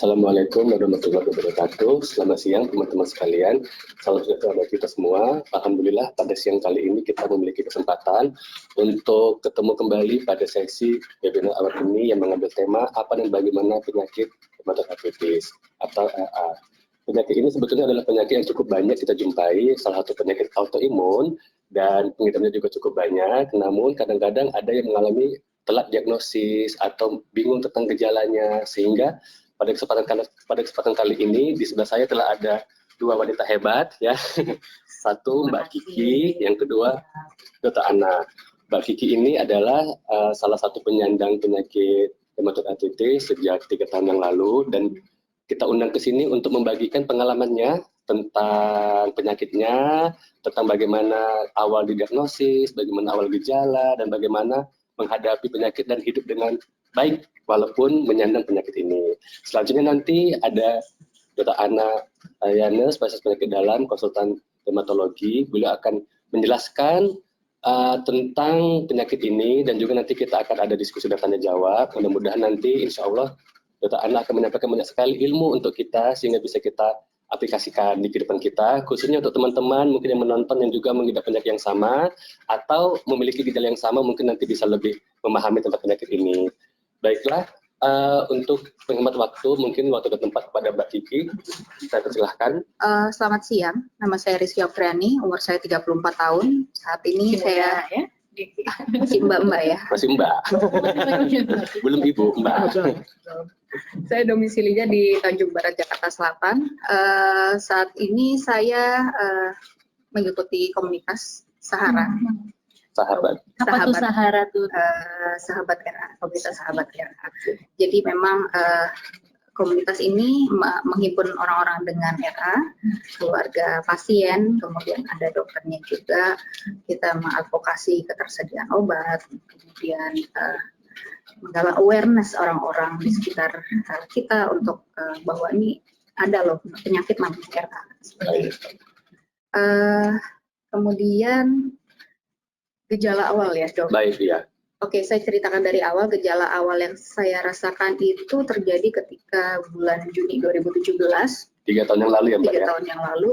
Assalamualaikum warahmatullahi wabarakatuh. Selamat siang teman-teman sekalian. Salam sejahtera bagi kita semua. Alhamdulillah pada siang kali ini kita memiliki kesempatan untuk ketemu kembali pada sesi webinar awal ini yang mengambil tema apa dan bagaimana penyakit hematopoietis atau AA. Penyakit ini sebetulnya adalah penyakit yang cukup banyak kita jumpai, salah satu penyakit autoimun dan pengidapannya juga cukup banyak. Namun kadang-kadang ada yang mengalami telat diagnosis atau bingung tentang gejalanya, sehingga pada kesempatan kali ini di sebelah saya telah ada dua wanita hebat ya. Satu Mbak Kiki, yang kedua Dr. Ana. Mbak Kiki ini adalah salah satu penyandang penyakit hematopoietis sejak 3 tahun yang lalu, dan kita undang ke sini untuk membagikan pengalamannya tentang penyakitnya, tentang bagaimana awal didiagnosis, bagaimana awal gejala, dan bagaimana menghadapi penyakit dan hidup dengan baik walaupun menyandang penyakit ini. Selanjutnya nanti ada Dr. Ana Yana, spesialis penyakit dalam, konsultan hematologi. Beliau akan menjelaskan tentang penyakit ini, dan juga nanti kita akan ada diskusi dan tanya jawab. Mudah-mudahan nanti insya Allah Dr. Ana akan menyampaikan banyak sekali ilmu untuk kita sehingga bisa kita aplikasikan di kehidupan kita, khususnya untuk teman-teman mungkin yang menonton yang juga mengidap penyakit yang sama atau memiliki gejala yang sama, mungkin nanti bisa lebih memahami tentang penyakit ini. Baiklah, untuk penghemat waktu, mungkin waktu dan tempat kepada Mbak Kiki, saya persilahkan. Selamat siang, nama saya Rizky Opriani, umur saya 34 tahun. Saat ini saya masih mbak-mbak ya. Masih mbak, belum ibu, mbak. Saya domisilinya di Tanjung Barat, Jakarta Selatan. Saat ini saya mengikuti komunitas Sahara. Sahabat. Apa tuh Sahara tuh? Sahabat RA, komunitas Sahabat RA. Jadi memang komunitas ini menghimpun orang-orang dengan RA, keluarga pasien, kemudian ada dokternya juga. Kita mengadvokasi ketersediaan obat, kemudian menggalang awareness orang-orang di sekitar kita untuk bahwa ini ada loh penyakit namanya RA. Seperti itu. Kemudian gejala awal ya, Dok. Baik, ya. Oke, saya ceritakan dari awal. Gejala awal yang saya rasakan itu terjadi ketika bulan Juni 2017. 3 tahun yang lalu ya, Mbak? 3 tahun yang lalu.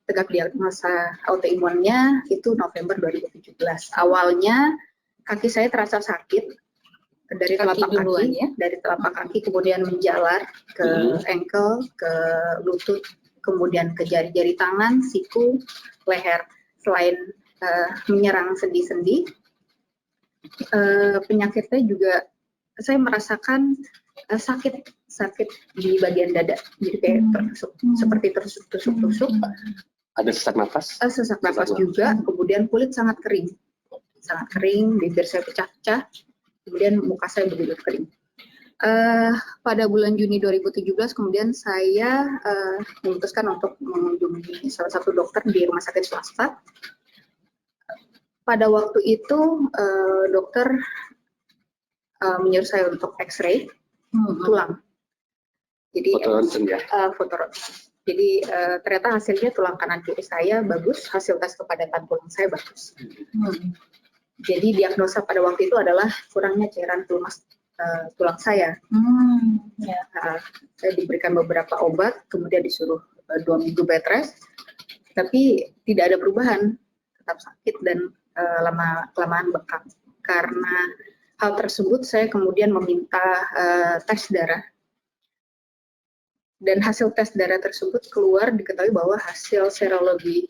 Tegak diagnosa autoimunnya itu November 2017. Awalnya kaki saya terasa sakit dari telapak kaki, ya? Dari telapak kaki kemudian menjalar ke ankle, ke lutut, kemudian ke jari-jari tangan, siku, leher. Selain menyerang sendi-sendi, penyakitnya juga saya merasakan sakit di bagian dada, jadi kayak seperti tertusuk-tusuk. Ada sesak nafas? Sesak nafas juga, kemudian kulit sangat kering, bibir saya pecah-pecah, kemudian muka saya begitu kering. Pada bulan Juni 2017 kemudian saya memutuskan untuk mengunjungi salah satu dokter di rumah sakit swasta. Pada waktu itu dokter menyuruh saya untuk X-ray tulang. Jadi foto ronsen ya? Foto ronsen. Jadi ternyata hasilnya tulang kanan kiri saya bagus, hasil tes kepadatan tulang saya bagus. Jadi diagnosa pada waktu itu adalah kurangnya cairan pelumas tulang saya. Saya diberikan beberapa obat, kemudian disuruh 2 minggu bed rest, tapi tidak ada perubahan, tetap sakit dan lama-kelamaan bengkak. Karena hal tersebut saya kemudian meminta tes darah. Dan hasil tes darah tersebut keluar, diketahui bahwa hasil serologi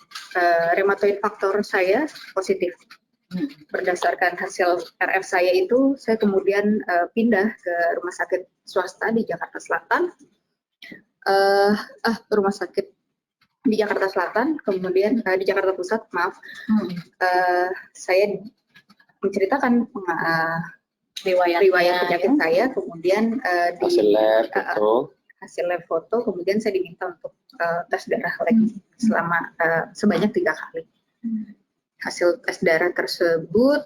rheumatoid factor saya positif. Berdasarkan hasil RF saya itu, saya kemudian pindah ke rumah sakit swasta di Jakarta Selatan. Rumah sakit di Jakarta Selatan, kemudian di Jakarta Pusat, maaf. Saya menceritakan riwayat penyakit saya, kemudian hasil lab foto, kemudian saya diminta untuk tes darah lagi selama sebanyak 3 kali. Hasil tes darah tersebut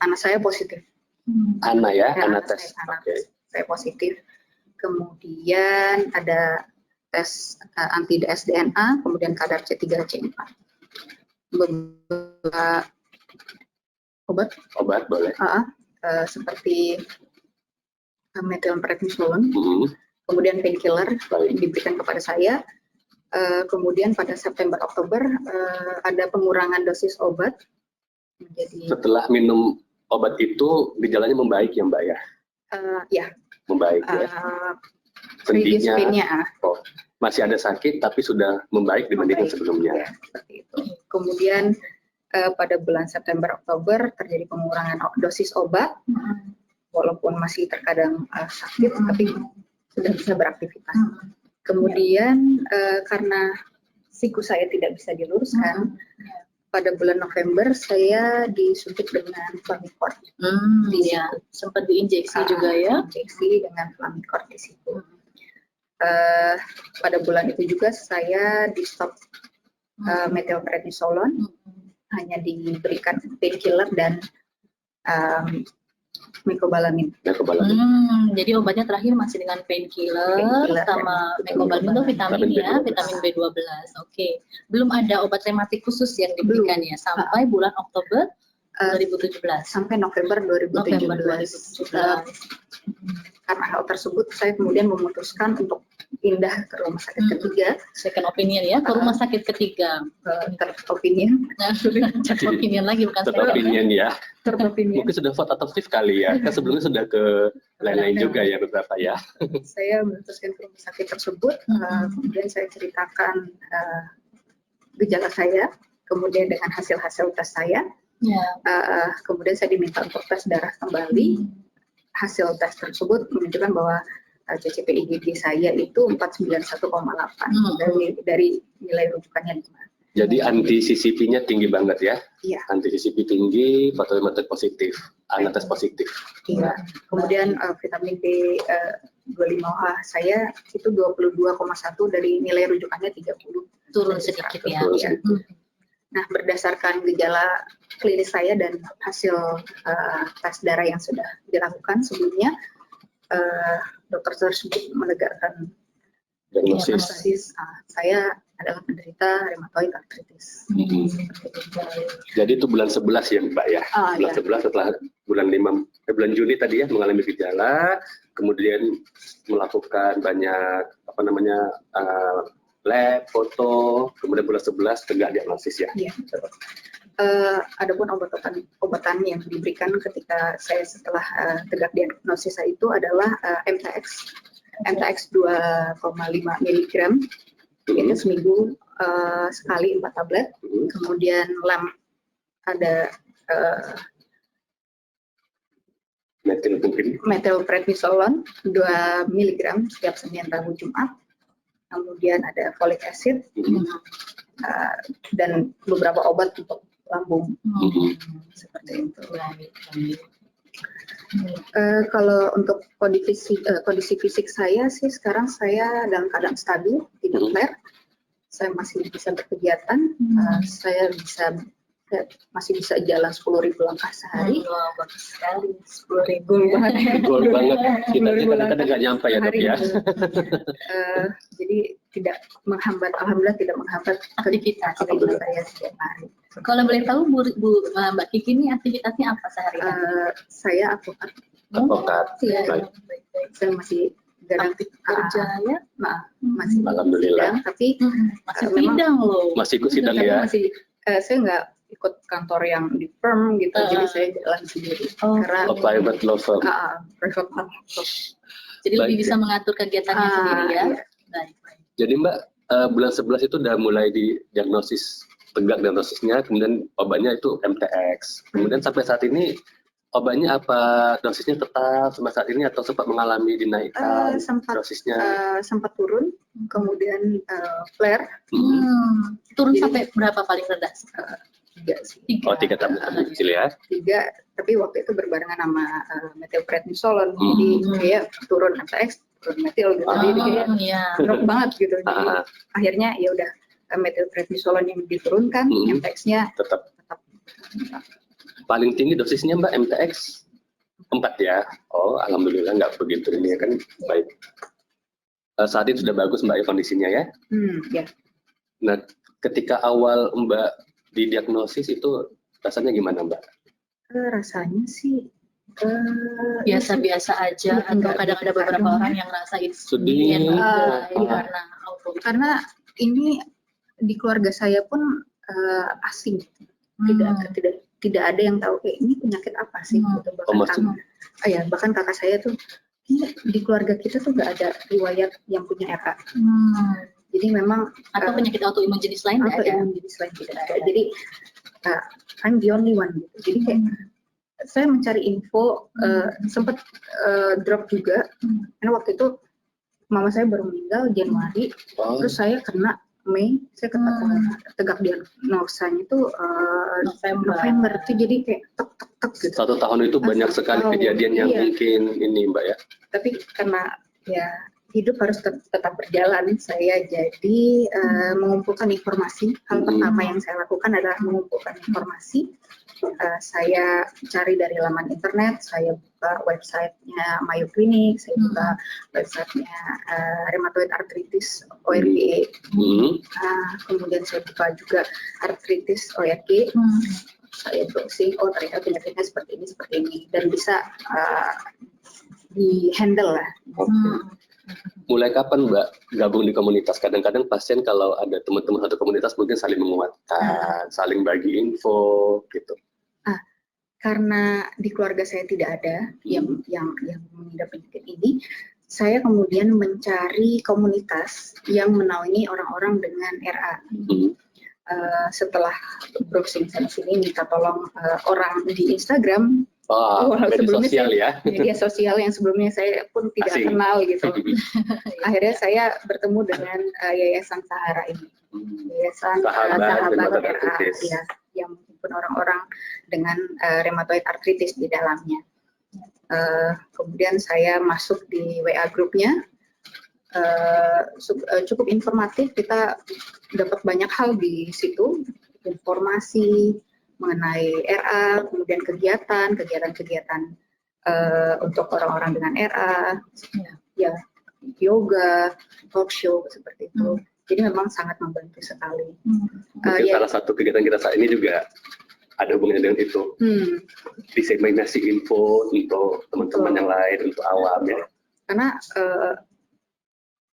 anak saya positif. Anak ya, anak tes. Saya positif. Kemudian ada tes anti-dsDNA, kemudian kadar C3C4. Obat boleh. Seperti methylprednisolone, kemudian painkiller diberikan kepada saya. Kemudian pada September Oktober ada pengurangan dosis obat. Setelah minum obat itu gejalanya membaik ya Mbak ya? Ya. Membaik ya. Sendinya masih ada sakit tapi sudah membaik dibandingkan sebelumnya. Ya, seperti itu. Kemudian pada bulan September Oktober terjadi pengurangan dosis obat, walaupun masih terkadang sakit tapi sudah bisa beraktivitas. Kemudian karena siku saya tidak bisa diluruskan, pada bulan November saya disuntik dengan Plamicort. Ya, sempat diinjeksi juga ya? Injeksi dengan Plamicort di situ. Pada bulan itu juga saya di stop methylprednisolone, hanya diberikan painkiller dan mecobalamin. Jadi obatnya terakhir masih dengan painkiller sama mecobalamin itu vitamin ya, vitamin B12. Oke. Belum ada obat rematik khusus yang diberikan ya sampai bulan Oktober 2017. Sampai November 2017. Karena hal tersebut saya kemudian memutuskan untuk pindah ke rumah sakit ketiga. Second opinion ya, ke rumah sakit ketiga. Third opinion. Third opinion lagi bukan third opinion ya. Third opinion. Mungkin sudah vote atau shift kali ya. Kan sebelumnya sudah ke lain-lain juga ya beberapa ya. Saya memutuskan ke rumah sakit tersebut. Kemudian saya ceritakan gejala saya, kemudian dengan hasil-hasil tes saya. Kemudian saya diminta untuk tes darah kembali. Hasil tes tersebut menunjukkan bahwa CCP IgG saya itu 491,8 dari nilai rujukannya 5. Jadi anti CCP-nya tinggi banget ya? Iya. Anti CCP tinggi, fotometer positif, anates positif. Iya. Kemudian vitamin B25H saya itu 22,1 dari nilai rujukannya 30. Turun sedikit ya. Nah, berdasarkan gejala klinis saya dan hasil tes darah yang sudah dilakukan sebelumnya, dokter tersebut menegakkan diagnosis saya adalah penderita rheumatoid arthritis. Jadi itu bulan 11 ya Mbak ya? Bulan 11 setelah bulan Juni tadi ya mengalami gejala, kemudian melakukan banyak lab, foto, kemudian bulan 11 tegak diagnosis ya? Iya, betul. Adapun obatan yang diberikan ketika saya setelah tegak diagnosis saya itu adalah MTX 2,5 mg, ini seminggu sekali 4 tablet. Kemudian LAM ada methylprednisolone 2 mg setiap Senin, Rabu, Jumat. Kemudian ada folic acid dan beberapa obat untuk lambung. Seperti itu. Kalau untuk kondisi fisik saya sih sekarang saya dalam keadaan stabil, tidak flare. Saya masih bisa berkegiatan, saya masih bisa jalan 10.000 langkah sehari. Bagus sekali, 10.000 Gol banget. Kita kadang-kadang nggak nyampe ya dok ya. Jadi tidak menghambat, alhamdulillah tidak menghambat aktivitas saya setiap hari. Kalau boleh tahu Mbak Kiki ini aktivitasnya apa sehari-hari? Saya advokat. Baik. Saya masih aktif kerja ya? Masih alhamdulillah. Sidang, tapi masih sidang loh. Masih ikut sidang ya? Saya nggak ikut kantor yang di firm gitu, jadi saya jalan sendiri. Karena private law firm. Private law firm. Jadi lebih bisa mengatur kegiatannya sendiri ya. Baik. Jadi Mbak, bulan 11 itu udah mulai didiagnosis, tegak diagnosisnya, kemudian obatnya itu MTX. Kemudian sampai saat ini obatnya apa dosisnya tetap sampai saat ini atau sempat mengalami dinaikkan dosisnya? Sempat turun, kemudian flare. Turun sampai berapa paling rendah? 3 sih. 3 tablet kecil ya? 3, tapi waktu itu berbarengan sama methylprednisolone, jadi kayak turun MTX, turun metil gitu, jadi kayak drop banget gitu. Jadi akhirnya ya udah methylprednisolone yang diturunkan, MTX-nya tetap. Paling tinggi dosisnya Mbak MTX 4 ya? Oh alhamdulillah nggak begitu ini ya kan, baik. Saat ini sudah bagus Mbak ya kondisinya ya? Ya. Nah ketika awal Mbak didiagnosis itu rasanya gimana Mbak? Rasanya sih Biasa-biasa aja atau kadang ada beberapa orang yang ngerasain sedih karena ini di keluarga saya pun asing, tidak ada yang tahu ini penyakit apa sih gitu. Bahkan kakak saya tuh di keluarga kita tuh nggak ada riwayat yang punya RA. Jadi memang atau penyakit autoimun jenis lain tidak ada. Tidak ada. Jadi I'm the only one gitu. Jadi kayak saya mencari info, sempat drop juga karena waktu itu mama saya baru meninggal Januari, terus saya kena Mei, saya tegak diagnosanya itu November itu, jadi kayak tek gitu. 1 tahun itu banyak sekali kejadian yang mungkin ini Mbak ya. Tapi karena ya hidup harus tetap berjalan, saya jadi mengumpulkan informasi. Hal pertama yang saya lakukan adalah mengumpulkan informasi. Saya cari dari laman internet, saya buka websitenya Mayo Clinic, saya buka websitenya Rheumatoid Arthritis ORG, kemudian saya buka juga arthritis ORG. Saya browsing, ternyata penyakitnya seperti ini, dan bisa di-handle lah. Mulai kapan Mbak gabung di komunitas? Kadang-kadang pasien kalau ada teman-teman satu komunitas mungkin saling menguatkan, saling bagi info gitu. Karena di keluarga saya tidak ada yang mengidap penyakit ini, saya kemudian mencari komunitas yang menaungi orang-orang dengan RA. Setelah browsing sana sini, minta tolong orang di Instagram. Media sosial ya. Media sosial yang sebelumnya saya pun tidak kenal gitu. Akhirnya saya bertemu dengan Yayasan Sahara ini. Yayasan Sahabat RA ya, yang menghimpun orang-orang dengan rheumatoid arthritis di dalamnya. Kemudian saya masuk di WA grupnya. Cukup informatif, kita dapat banyak hal di situ, informasi mengenai RA, kemudian kegiatan untuk orang-orang dengan RA, ya yoga, talk show seperti itu. Jadi memang sangat membantu sekali. Salah satu kegiatan kita saat ini juga ada hubungannya dengan itu. Diseminasi info untuk teman-teman yang lain, untuk awam ya. Karena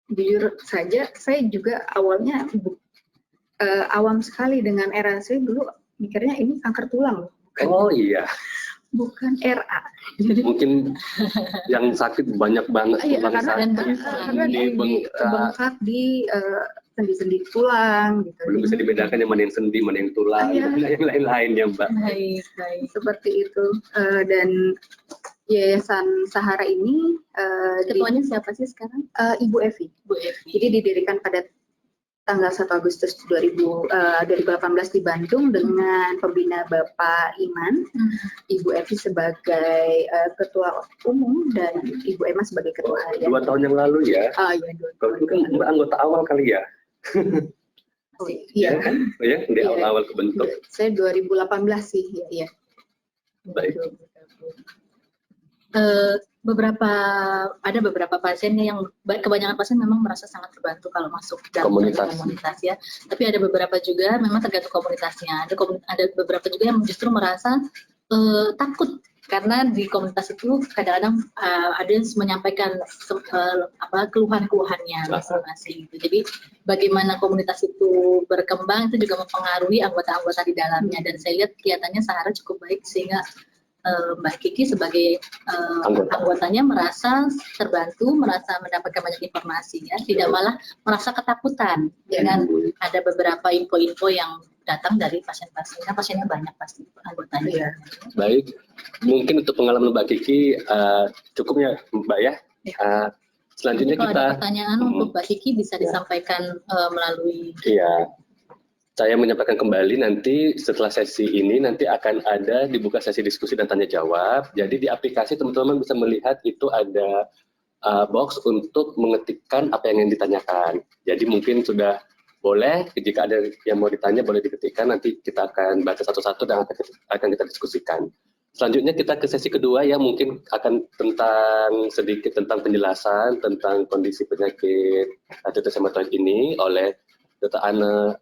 jujur saja, saya juga awalnya awam sekali dengan RA. Saya dulu mikirnya ini kanker tulang. Iya. Bukan RA. Mungkin yang sakit banyak banget. Karena bengkak di sendi-sendi tulang. Gitu. Belum bisa dibedakan yang mana yang sendi, mana yang tulang, dan yang lain-lain ya Mbak. Baik. Seperti itu. Dan Yayasan Sahara ini ketuanya siapa sih sekarang? Ibu Evi. Jadi didirikan pada tanggal 1 Agustus 2018 di Bandung dengan pembina Bapak Iman, Ibu Evi sebagai ketua umum dan Ibu Emma sebagai ketua harian. 2 tahun yang lalu ya? Iya, 2 tahun. Kalau itu kan Mbak anggota awal kali ya? Iya kan? Ya, di awal-awal kebentuk. Saya 2018 sih, ya. Baik. Ada beberapa pasien yang kebanyakan pasien memang merasa sangat terbantu kalau masuk dalam komunitas ya. Tapi ada beberapa juga memang tergantung komunitasnya. Ada beberapa juga yang justru merasa takut karena di komunitas itu kadang-kadang ada yang menyampaikan keluhan-keluhannya masing-masing. Jadi bagaimana komunitas itu berkembang itu juga mempengaruhi anggota-anggota di dalamnya. Dan saya lihat kelihatannya Sahara cukup baik sehingga Mbak Kiki sebagai anggotanya merasa terbantu, merasa mendapatkan banyak informasi ya, tidak malah merasa ketakutan dengan ada beberapa info-info yang datang dari pasien-pasien. Pasiennya banyak pasti anggotanya. Baik, mungkin untuk pengalaman Mbak Kiki cukupnya Mbak ya. Selanjutnya kalau kita ada pertanyaan untuk Mbak Kiki bisa disampaikan melalui. Iya. Saya menyampaikan kembali nanti setelah sesi ini nanti akan ada dibuka sesi diskusi dan tanya jawab. Jadi di aplikasi teman-teman bisa melihat itu ada box untuk mengetikkan apa yang ingin ditanyakan. Jadi mungkin sudah boleh jika ada yang mau ditanya boleh diketikkan, nanti kita akan baca satu-satu dan akan kita diskusikan. Selanjutnya kita ke sesi kedua yang mungkin akan sedikit tentang penjelasan tentang kondisi penyakit arthritis rheumatoid ini oleh Dr. Anne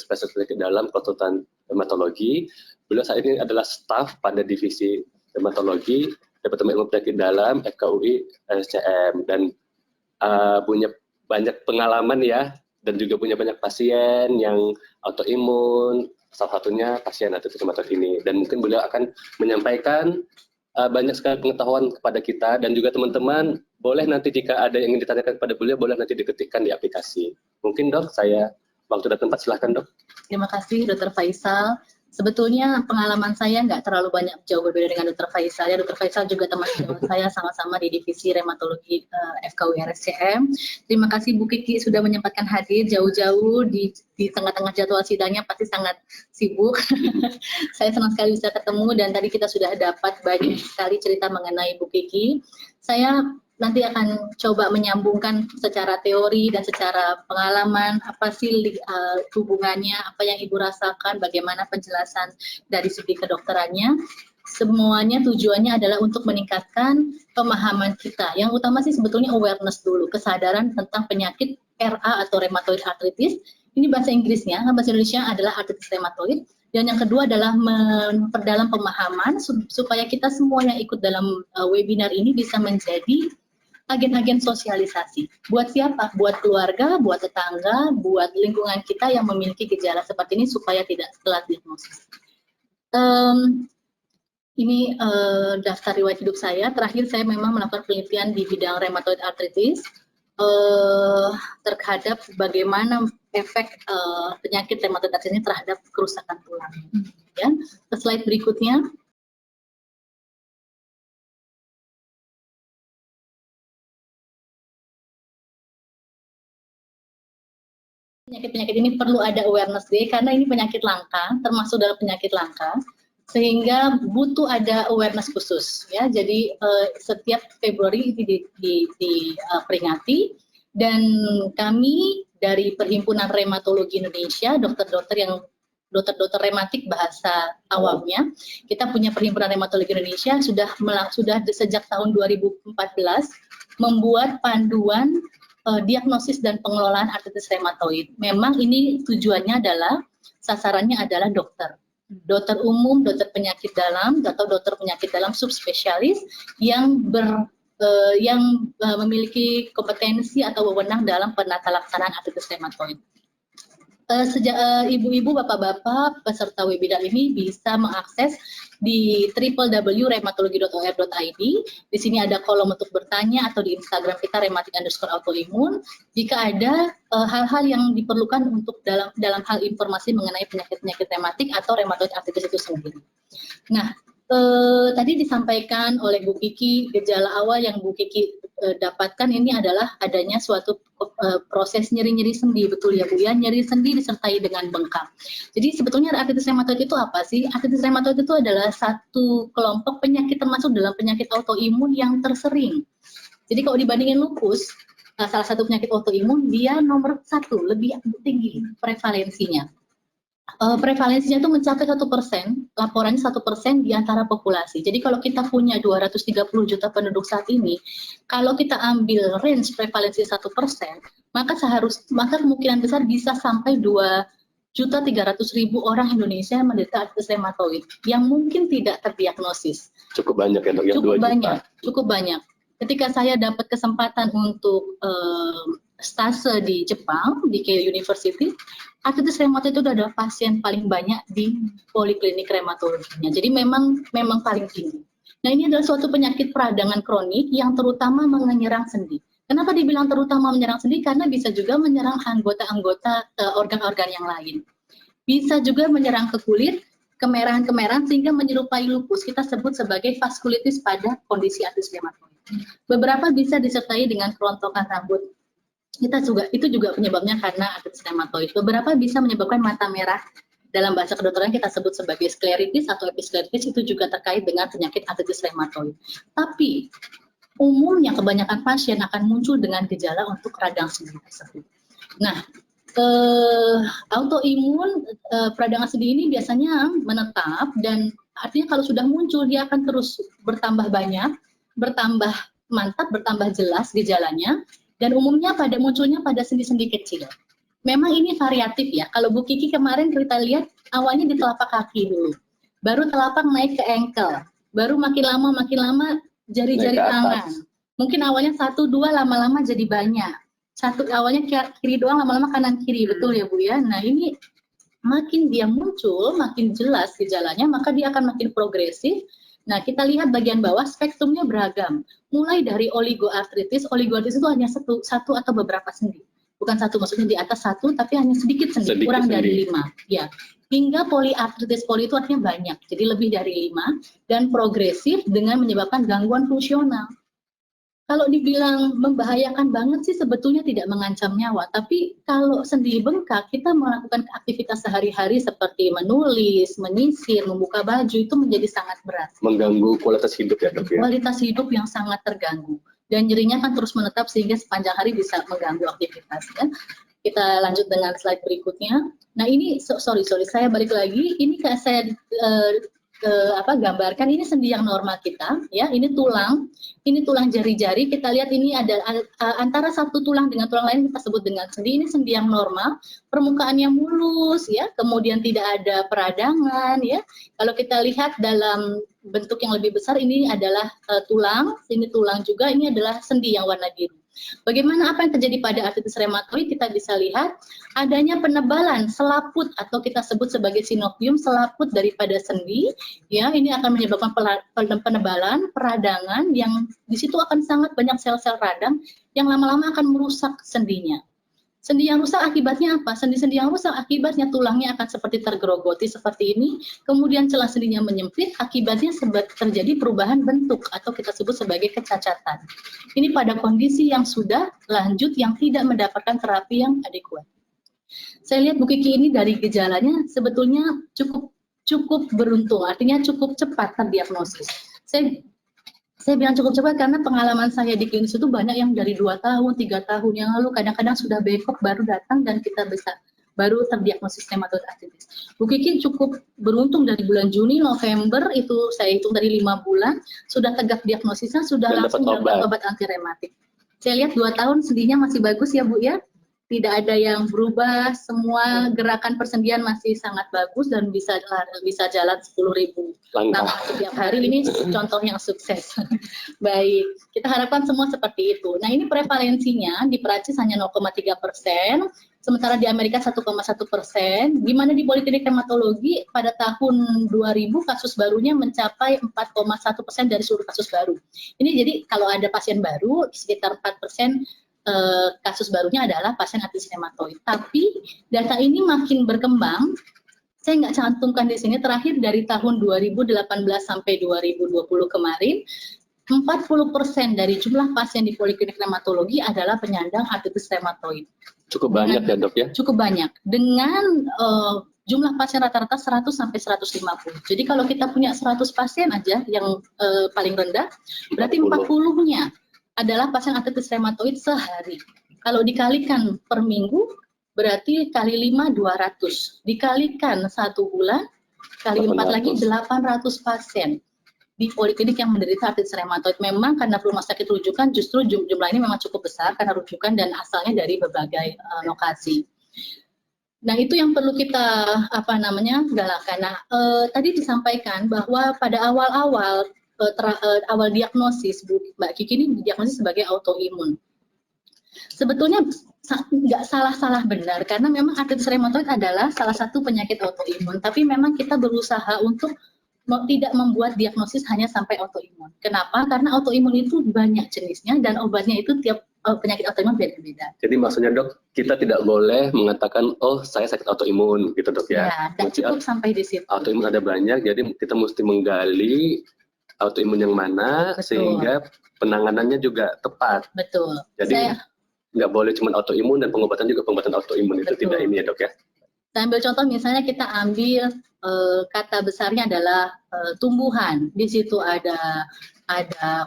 spesialis penyakit dalam konsultan hematologi. Beliau saat ini adalah staf pada divisi Rheumatologi, Departemen Ilmu Penyakit Dalam, FKUI, RSCM, dan punya banyak pengalaman ya, dan juga punya banyak pasien yang autoimun, salah satunya pasien artritis reumatoid ini. Dan mungkin beliau akan menyampaikan banyak sekali pengetahuan kepada kita, dan juga teman-teman boleh nanti jika ada yang ingin ditanyakan kepada beliau, boleh nanti diketikkan di aplikasi. Mungkin Dok, saya waktu dan tempat silahkan Dok. Terima kasih Dr. Faisal. Sebetulnya pengalaman saya nggak terlalu banyak jauh berbeda dengan Dr. Faisal. Ya, Dr. Faisal juga teman saya sama-sama di divisi rheumatologi FKUI RSCM. Terima kasih Bu Kiki sudah menyempatkan hadir jauh-jauh di tengah-tengah jadwal sidangnya, pasti sangat sibuk. Saya senang sekali bisa ketemu, dan tadi kita sudah dapat banyak sekali cerita mengenai Bu Kiki. Saya nanti akan coba menyambungkan secara teori dan secara pengalaman apa sih hubungannya, apa yang Ibu rasakan, bagaimana penjelasan dari segi kedokterannya. Semuanya tujuannya adalah untuk meningkatkan pemahaman kita. Yang utama sih sebetulnya awareness dulu, kesadaran tentang penyakit RA atau rheumatoid arthritis. Ini bahasa Inggrisnya, bahasa Indonesia adalah arthritis rheumatoid. Dan yang kedua adalah memperdalam pemahaman supaya kita semua yang ikut dalam webinar ini bisa menjadi agen-agen sosialisasi. Buat siapa? Buat keluarga, buat tetangga, buat lingkungan kita yang memiliki gejala seperti ini supaya tidak telat diagnosis. Ini daftar riwayat hidup saya. Terakhir saya memang melakukan penelitian di bidang rheumatoid arthritis terhadap bagaimana efek penyakit rheumatoid arthritis ini terhadap kerusakan tulang. Ya. Ke slide berikutnya. Penyakit-penyakit ini perlu ada awareness day karena ini penyakit langka, termasuk dalam penyakit langka, sehingga butuh ada awareness khusus. Ya, jadi setiap Februari ini diperingati, dan kami dari Perhimpunan Rheumatologi Indonesia, dokter-dokter rematik bahasa awamnya, kita punya Perhimpunan Rheumatologi Indonesia sudah sejak tahun 2014 membuat panduan diagnosis dan pengelolaan artritis rheumatoid. Memang ini tujuannya adalah, sasarannya adalah dokter umum, dokter penyakit dalam, atau dokter penyakit dalam subspesialis yang memiliki kompetensi atau wewenang dalam penata laksanaan artritis rheumatoid. Ibu-ibu, bapak-bapak peserta webinar ini bisa mengakses di www.rheumatologi.or.id. Di sini ada kolom untuk bertanya, atau di Instagram kita rematik_autoimun. Jika ada hal-hal yang diperlukan untuk dalam hal informasi mengenai penyakit-penyakit rematik atau rheumatoid arthritis itu sendiri. Nah, tadi disampaikan oleh Bu Kiki, gejala awal yang Bu Kiki dapatkan ini adalah adanya suatu proses nyeri-nyeri sendi, betul ya Bu ya, nyeri sendi disertai dengan bengkak. Jadi sebetulnya artritis rheumatoid itu apa sih? Artritis rheumatoid itu adalah satu kelompok penyakit termasuk dalam penyakit autoimun yang tersering. Jadi kalau dibandingin lupus, salah satu penyakit autoimun, dia nomor 1, lebih tinggi prevalensinya. Prevalensinya itu mencapai 1%, laporannya 1% di antara populasi. Jadi kalau kita punya 230 juta penduduk saat ini, kalau kita ambil range prevalensi 1%, maka kemungkinan besar bisa sampai 2.300.000 orang Indonesia yang menderita artritis rheumatoid yang mungkin tidak terdiagnosis. Cukup banyak ya Dok, yang 2 juta. Cukup banyak. Ketika saya dapat kesempatan untuk stase di Jepang, di Keio University, artritis rheumatoid itu adalah pasien paling banyak di poliklinik rheumatologinya. Jadi memang paling tinggi. Nah, ini adalah suatu penyakit peradangan kronik yang terutama menyerang sendi. Kenapa dibilang terutama menyerang sendi? Karena bisa juga menyerang anggota-anggota organ-organ yang lain. Bisa juga menyerang ke kulit, kemerahan-kemerahan sehingga menyerupai lupus. Kita sebut sebagai vaskulitis pada kondisi artritis rheumatoid. Beberapa bisa disertai dengan kerontokan rambut. Itu juga penyebabnya karena artritis rheumatoid. Beberapa bisa menyebabkan mata merah. Dalam bahasa kedokteran kita sebut sebagai skleritis atau episkleritis, itu juga terkait dengan penyakit artritis rheumatoid. Tapi umumnya kebanyakan pasien akan muncul dengan gejala untuk radang sendi tersebut. Nah, autoimun peradangan sendi ini biasanya menetap, dan artinya kalau sudah muncul dia akan terus bertambah banyak, bertambah mantap, bertambah jelas gejalanya, dan umumnya munculnya pada sendi-sendi kecil. Memang ini variatif ya. Kalau Bu Kiki kemarin kita lihat awalnya di telapak kaki dulu, baru telapak naik ke ankle, baru makin lama jari-jari Naik ke tangan. atas. Mungkin awalnya 1, 2, lama-lama jadi banyak. Satu awalnya kiri doang, lama-lama kanan kiri, betul ya Bu ya. Nah ini makin dia muncul, makin jelas gejalanya, maka dia akan makin progresif. Nah, kita lihat bagian bawah spektrumnya beragam. Mulai dari oligoartritis itu hanya satu atau beberapa sendi. Bukan satu, maksudnya di atas satu, tapi hanya sedikit sendi, kurang dari 5. Ya. Hingga poliartritis, poli itu artinya banyak, jadi lebih dari 5, dan progresif dengan menyebabkan gangguan fungsional. Kalau dibilang membahayakan banget sih sebetulnya tidak mengancam nyawa, tapi kalau sendi bengkak kita melakukan aktivitas sehari-hari seperti menulis, menyisir, membuka baju itu menjadi sangat berat. Mengganggu kualitas hidup ya dok ya? Kualitas hidup yang sangat terganggu dan nyerinya kan terus menetap sehingga sepanjang hari bisa mengganggu aktivitas ya. Kita lanjut dengan slide berikutnya. Nah ini sorry saya balik lagi, ini kayak saya gambarkan ini sendi yang normal kita ya, ini tulang jari-jari, kita lihat ini ada antara satu tulang dengan tulang lain kita sebut dengan sendi. Ini sendi yang normal, permukaannya mulus ya, kemudian tidak ada peradangan ya. Kalau kita lihat dalam bentuk yang lebih besar ini adalah tulang, ini tulang juga, ini adalah sendi yang warna biru. Bagaimana apa yang terjadi pada artritis reumatoid? Kita bisa lihat adanya penebalan selaput atau kita sebut sebagai sinovium, selaput daripada sendi. Ya, ini akan menyebabkan penebalan, peradangan yang di situ akan sangat banyak sel-sel radang yang lama-lama akan merusak sendinya. Sendi yang rusak akibatnya apa? Sendi-sendi yang rusak akibatnya tulangnya akan seperti tergerogoti seperti ini, kemudian celah sendinya menyempit, akibatnya terjadi perubahan bentuk atau kita sebut sebagai kecacatan. Ini pada kondisi yang sudah lanjut yang tidak mendapatkan terapi yang adekuat. Saya lihat Bu Kiki ini dari gejalanya sebetulnya cukup beruntung, artinya cukup cepat terdiagnosis. Saya bilang cukup cepat karena pengalaman saya di klinis itu banyak yang dari 2 tahun, 3 tahun yang lalu, kadang-kadang sudah bengkok baru datang dan kita baru terdiagnosis reumatoid arthritis. Bu Kiki cukup beruntung dari bulan Juni, November itu saya hitung dari 5 bulan sudah tegak diagnosisnya, sudah dan langsung dapat obat anti reumatik. Saya lihat 2 tahun sendinya masih bagus ya Bu ya. Tidak ada yang berubah, semua gerakan persendian masih sangat bagus dan bisa jalan 10.000 langkah setiap hari. Ini contoh yang sukses. Baik, kita harapkan semua seperti itu. Nah ini prevalensinya di Perancis hanya 0,3%, sementara di Amerika 1,1%. Di mana di Poliklinik Reumatologi pada tahun 2000 kasus barunya mencapai 4,1% dari seluruh kasus baru. Ini jadi kalau ada pasien baru sekitar 4% kasus barunya adalah pasien artritis reumatoid. Tapi data ini makin berkembang. Saya nggak cantumkan di sini terakhir dari tahun 2018 sampai 2020 kemarin, 40% dari jumlah pasien di Poliklinik Reumatologi adalah penyandang artritis reumatoid. Cukup banyak ya dok ya? Cukup banyak. Dengan jumlah pasien rata-rata 100 sampai 150. Jadi kalau kita punya 100 pasien aja yang paling rendah, berarti 40-nya adalah pasien artritis reumatoid sehari. Kalau dikalikan per minggu, berarti kali 5, 200. Dikalikan 1 bulan, kali 4 lagi 800 pasien di poliklinik yang menderita artritis reumatoid. Memang karena rumah sakit rujukan, justru jumlah ini memang cukup besar karena rujukan dan asalnya dari berbagai lokasi. Nah itu yang perlu kita galakkan. Nah tadi disampaikan bahwa pada awal diagnosis Mbak Kiki ini didiagnosis sebagai autoimun. Sebetulnya nggak salah benar karena memang artritis reumatoid adalah salah satu penyakit autoimun. Tapi memang kita berusaha untuk tidak membuat diagnosis hanya sampai autoimun. Kenapa? Karena autoimun itu banyak jenisnya dan obatnya itu tiap penyakit autoimun beda-beda. Jadi maksudnya dok, kita tidak boleh mengatakan, oh saya sakit autoimun gitu dok ya. Ya, dan cukup sampai di situ. Autoimun ada banyak, jadi kita mesti menggali autoimun yang mana. Betul. Sehingga penanganannya juga tepat. Betul. Jadi nggak boleh cuma autoimun dan pengobatan juga pengobatan autoimun itu tidak ini ya dok ya. Saya ambil contoh misalnya kita ambil kata besarnya adalah tumbuhan. Di situ ada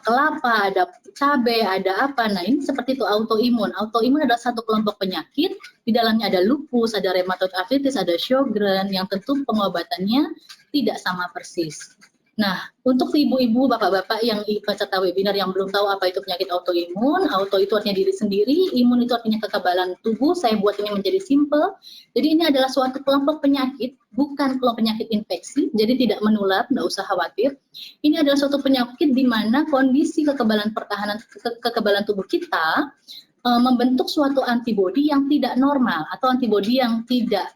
kelapa, ada cabai, ada apa. Nah ini seperti itu autoimun. Autoimun adalah satu kelompok penyakit. Di dalamnya ada lupus, ada rheumatoid arthritis, ada Sjögren yang tentu pengobatannya tidak sama persis. Nah, untuk ibu-ibu, bapak-bapak yang peserta webinar yang belum tahu apa itu penyakit autoimun, auto itu artinya diri sendiri, imun itu artinya kekebalan tubuh, saya buat ini menjadi simple. Jadi ini adalah suatu kelompok penyakit, bukan kelompok penyakit infeksi, jadi tidak menular, tidak usah khawatir. Ini adalah suatu penyakit di mana kondisi kekebalan kekebalan tubuh kita membentuk suatu antibodi yang tidak normal atau antibodi yang tidak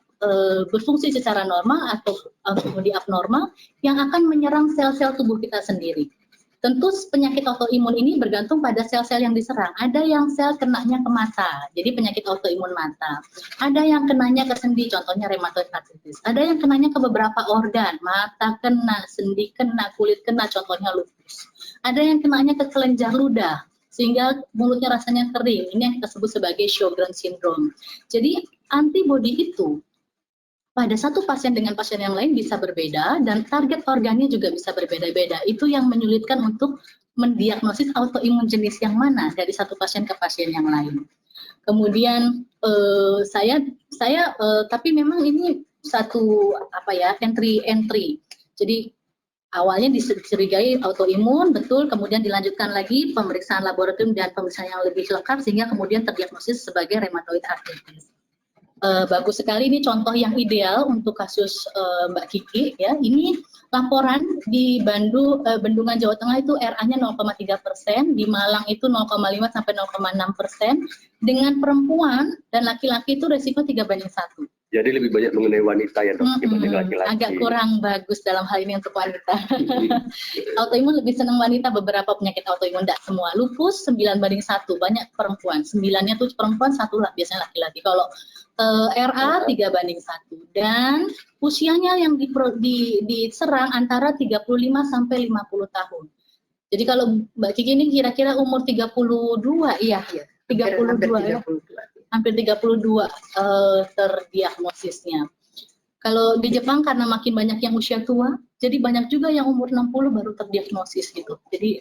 berfungsi secara normal atau antibodi abnormal yang akan menyerang sel-sel tubuh kita sendiri. Tentu penyakit autoimun ini bergantung pada sel-sel yang diserang. Ada yang sel kenanya ke mata, jadi penyakit autoimun mata. Ada yang kenanya ke sendi, contohnya rheumatoid arthritis. Ada yang kenanya ke beberapa organ, mata kena, sendi kena, kulit kena, contohnya lupus. Ada yang kenanya ke kelenjar ludah, sehingga mulutnya rasanya kering. Ini yang kita sebut sebagai Sjogren's syndrome. Jadi antibodi itu pada satu pasien dengan pasien yang lain bisa berbeda dan target organnya juga bisa berbeda-beda. Itu yang menyulitkan untuk mendiagnosis autoimun jenis yang mana dari satu pasien ke pasien yang lain. Kemudian tapi memang ini satu entry. Jadi awalnya dicurigai autoimun, betul, kemudian dilanjutkan lagi pemeriksaan laboratorium dan pemeriksaan yang lebih lengkap sehingga kemudian terdiagnosis sebagai rheumatoid arthritis. Bagus sekali, ini contoh yang ideal untuk kasus Mbak Kiki ya. Ini laporan di Bendungan Jawa Tengah itu RA-nya 0,3%, di Malang itu 0,5 sampai 0,6%, dengan perempuan dan laki-laki itu resiko 3:1. Jadi lebih banyak mengenai wanita ya dok dibanding laki-laki. Agak kurang bagus dalam hal ini untuk wanita. Autoimun lebih senang wanita, beberapa penyakit autoimun, tidak semua. Lupus 9:1, banyak perempuan. 9-nya tuh perempuan, 1 lah biasanya laki-laki. Kalau RA 3:1 dan usianya yang diserang antara 35 sampai 50 tahun. Jadi kalau Mbak Kiki ini kira-kira umur 32 ya? 32 ya. Hampir 32 terdiagnosisnya. Kalau di Jepang karena makin banyak yang usia tua, jadi banyak juga yang umur 60 baru terdiagnosis gitu. Jadi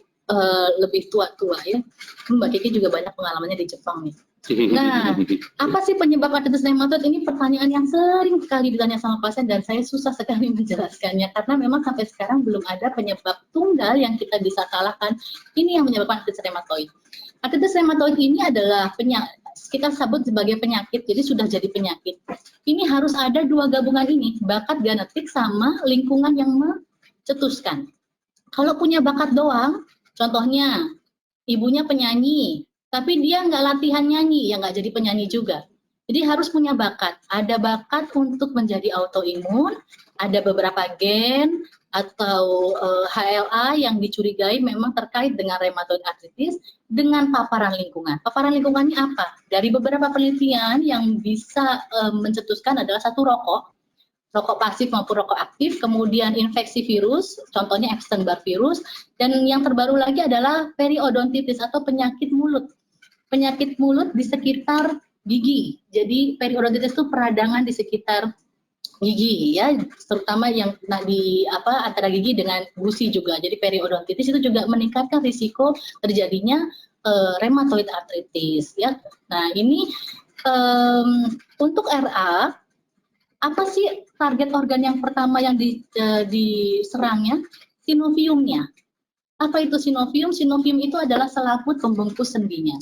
lebih tua-tua ya. Mbak Kiki juga banyak pengalamannya di Jepang nih. Nah, apa sih penyebab arthritis rheumatoid? Ini pertanyaan yang sering sekali ditanya sama pasien dan saya susah sekali menjelaskannya karena memang sampai sekarang belum ada penyebab tunggal yang kita bisa kalahkan. Ini yang menyebabkan arthritis rheumatoid. Arthritis rheumatoid ini adalah kita sebut sebagai penyakit, jadi sudah jadi penyakit. Ini harus ada dua gabungan ini, bakat genetik sama lingkungan yang mencetuskan. Kalau punya bakat doang, contohnya ibunya penyanyi, tapi dia nggak latihan nyanyi, ya nggak jadi penyanyi juga. Jadi harus punya bakat. Ada bakat untuk menjadi autoimun, ada beberapa gen atau HLA yang dicurigai memang terkait dengan rheumatoid arthritis dengan paparan lingkungan. Paparan lingkungannya apa? Dari beberapa penelitian yang bisa mencetuskan adalah satu rokok pasif maupun rokok aktif, kemudian infeksi virus, contohnya Epstein-Barr virus, dan yang terbaru lagi adalah periodontitis atau penyakit mulut. Penyakit mulut di sekitar gigi. Jadi periodontitis itu peradangan di sekitar gigi ya, terutama yang antara gigi dengan gusi juga. Jadi periodontitis itu juga meningkatkan risiko terjadinya rheumatoid arthritis ya. Nah, ini untuk RA, apa sih target organ yang pertama yang diserangnya? Sinoviumnya. Apa itu sinovium? Sinovium itu adalah selaput pembungkus sendinya.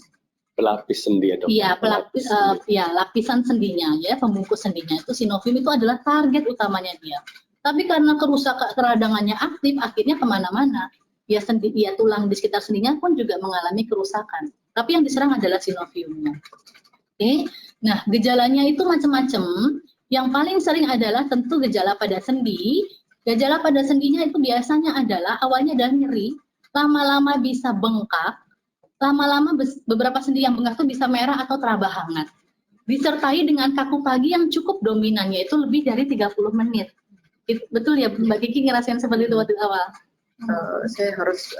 Pelapis sendi ya dok? Iya, lapisan sendinya ya, pembungkus sendinya itu sinovium itu adalah target utamanya dia. Tapi karena kerusakan keradangannya aktif, akhirnya kemana-mana. Ya tulang di sekitar sendinya pun juga mengalami kerusakan. Tapi yang diserang adalah sinoviumnya. Oke, nah gejalanya itu macam-macam. Yang paling sering adalah tentu gejala pada sendi. Gejala pada sendinya itu biasanya adalah awalnya adalah nyeri, lama-lama bisa bengkak. Lama-lama beberapa sendi yang bengkak itu bisa merah atau teraba hangat. Disertai dengan kaku pagi yang cukup dominan, yaitu lebih dari 30 menit. Betul ya Mbak Kiki ngerasain seperti itu waktu awal? Saya harus,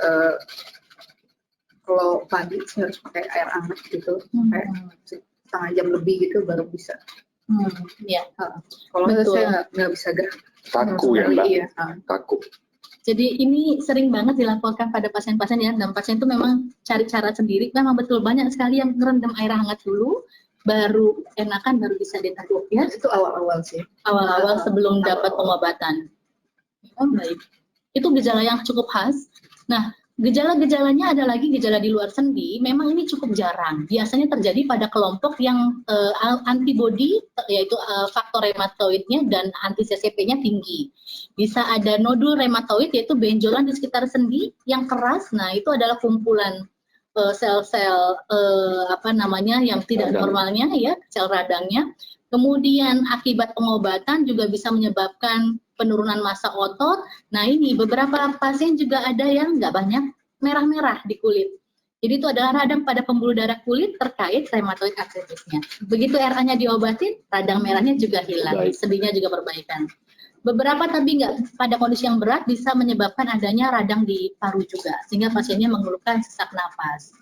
kalau pagi saya harus pakai air hangat gitu, kayak setengah jam lebih gitu baru bisa. Ya. Kalau saya nggak bisa gerak. Kaku ya Mbak? Iya. Kaku. Jadi ini sering banget dilaporkan pada pasien-pasien ya, dan pasien itu memang cari cara sendiri. Memang betul banyak sekali yang ngerendam air hangat dulu, baru enakan, baru bisa ditaruh ya. Itu awal-awal sih. Awal-awal sebelum dapat pengobatan. Oh baik. Itu gejala yang cukup khas. Nah, gejala-gejalanya ada lagi gejala di luar sendi, memang ini cukup jarang. Biasanya terjadi pada kelompok yang antibodi, yaitu faktor reumatoidnya dan anti-CCP-nya tinggi. Bisa ada nodul reumatoid, yaitu benjolan di sekitar sendi yang keras. Nah, itu adalah kumpulan sel-sel yang tidak normalnya, ya, sel radangnya. Kemudian akibat pengobatan juga bisa menyebabkan penurunan massa otot. Nah, ini beberapa pasien juga ada yang nggak banyak merah-merah di kulit. Jadi itu adalah radang pada pembuluh darah kulit terkait rheumatoid arthritis-nya. Begitu RA-nya diobatin, radang merahnya juga hilang, sendinya juga perbaikan. Beberapa tapi nggak, pada kondisi yang berat bisa menyebabkan adanya radang di paru juga, sehingga pasiennya mengeluhkan sesak napas.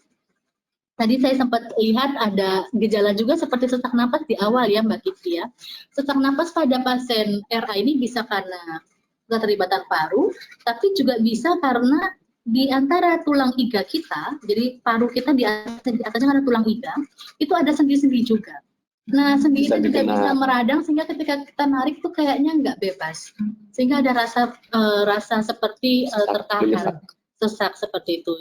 Tadi saya sempat lihat ada gejala juga seperti sesak napas di awal ya Mbak Kiki ya. Sesak napas pada pasien RA ini bisa karena keterlibatan paru, tapi juga bisa karena di antara tulang iga kita, jadi paru kita di atasnya ada tulang iga, itu ada sendi-sendi juga. Nah, sendi itu juga bisa meradang sehingga ketika kita narik tuh kayaknya nggak bebas, sehingga ada rasa seperti tertahan, sesak seperti itu.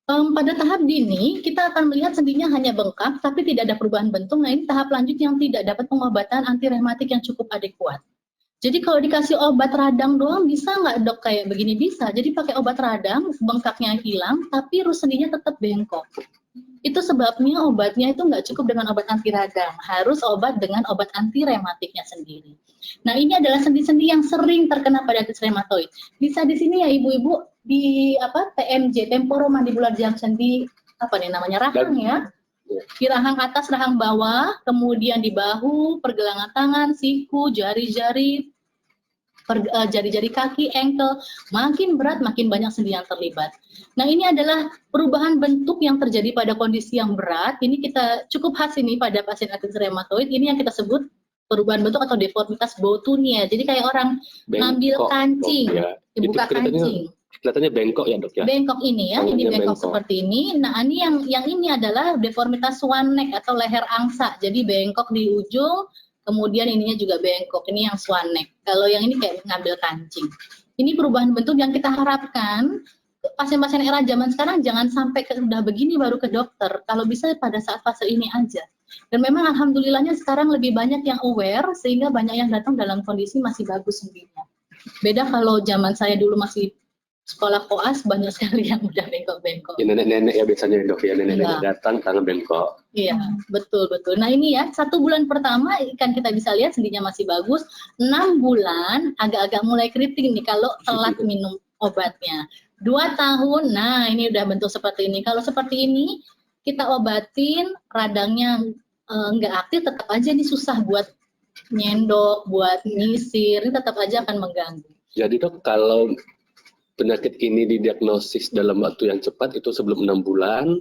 Pada tahap dini, kita akan melihat sendinya hanya bengkak, tapi tidak ada perubahan bentuk. Nah, ini tahap lanjut yang tidak dapat pengobatan anti rematik yang cukup adekuat. Jadi kalau dikasih obat radang doang, bisa nggak dok kayak begini? Bisa. Jadi pakai obat radang, bengkaknya hilang, tapi sendinya tetap bengkok. Itu sebabnya obatnya itu nggak cukup dengan obat anti radang, harus obat dengan obat anti rematiknya sendiri. Nah, ini adalah sendi-sendi yang sering terkena pada artritis rheumatoid. Bisa di sini ya ibu-ibu, di TMJ, temporomandibular junction, di rahang ya. Di rahang atas, rahang bawah, kemudian di bahu, pergelangan tangan, siku, jari-jari, jari-jari kaki, ankle, makin berat makin banyak sendi yang terlibat. Nah, ini adalah perubahan bentuk yang terjadi pada kondisi yang berat. Ini kita cukup khas ini pada pasien artritis rheumatoid. Ini yang kita sebut perubahan bentuk atau deformitas Boutunia. Jadi kayak orang ngambil kancing, dibuka kancing. Kelihatannya bengkok ya dok ya? Bengkok ini ya, ini bengkok seperti ini. Nah, ini yang ini adalah deformitas swan neck atau leher angsa. Jadi bengkok di ujung, kemudian ininya juga bengkok. Ini yang swan neck. Kalau yang ini kayak ngambil kancing. Ini perubahan bentuk yang kita harapkan pasien-pasien era zaman sekarang jangan sampai udah begini baru ke dokter. Kalau bisa pada saat fase ini aja. Dan memang alhamdulillahnya sekarang lebih banyak yang aware sehingga banyak yang datang dalam kondisi masih bagus sendinya. Beda kalau zaman saya dulu masih sekolah koas, banyak sekali yang udah bengkok-bengkok. Ya, nenek-nenek ya biasanya dok ya, nenek-nenek datang karena bengkok. Iya, betul-betul. Nah ini ya, 1 bulan pertama kan kita bisa lihat sendinya masih bagus. 6 bulan agak-agak mulai kritik nih kalau telat minum obatnya. 2 tahun, nah ini udah bentuk seperti ini. Kalau seperti ini, kita obatin, radangnya nggak aktif, tetap aja nih susah buat nyendok, buat nyisir, ini tetap aja akan mengganggu. Jadi dok, kalau penyakit ini didiagnosis dalam waktu yang cepat itu sebelum 6 bulan,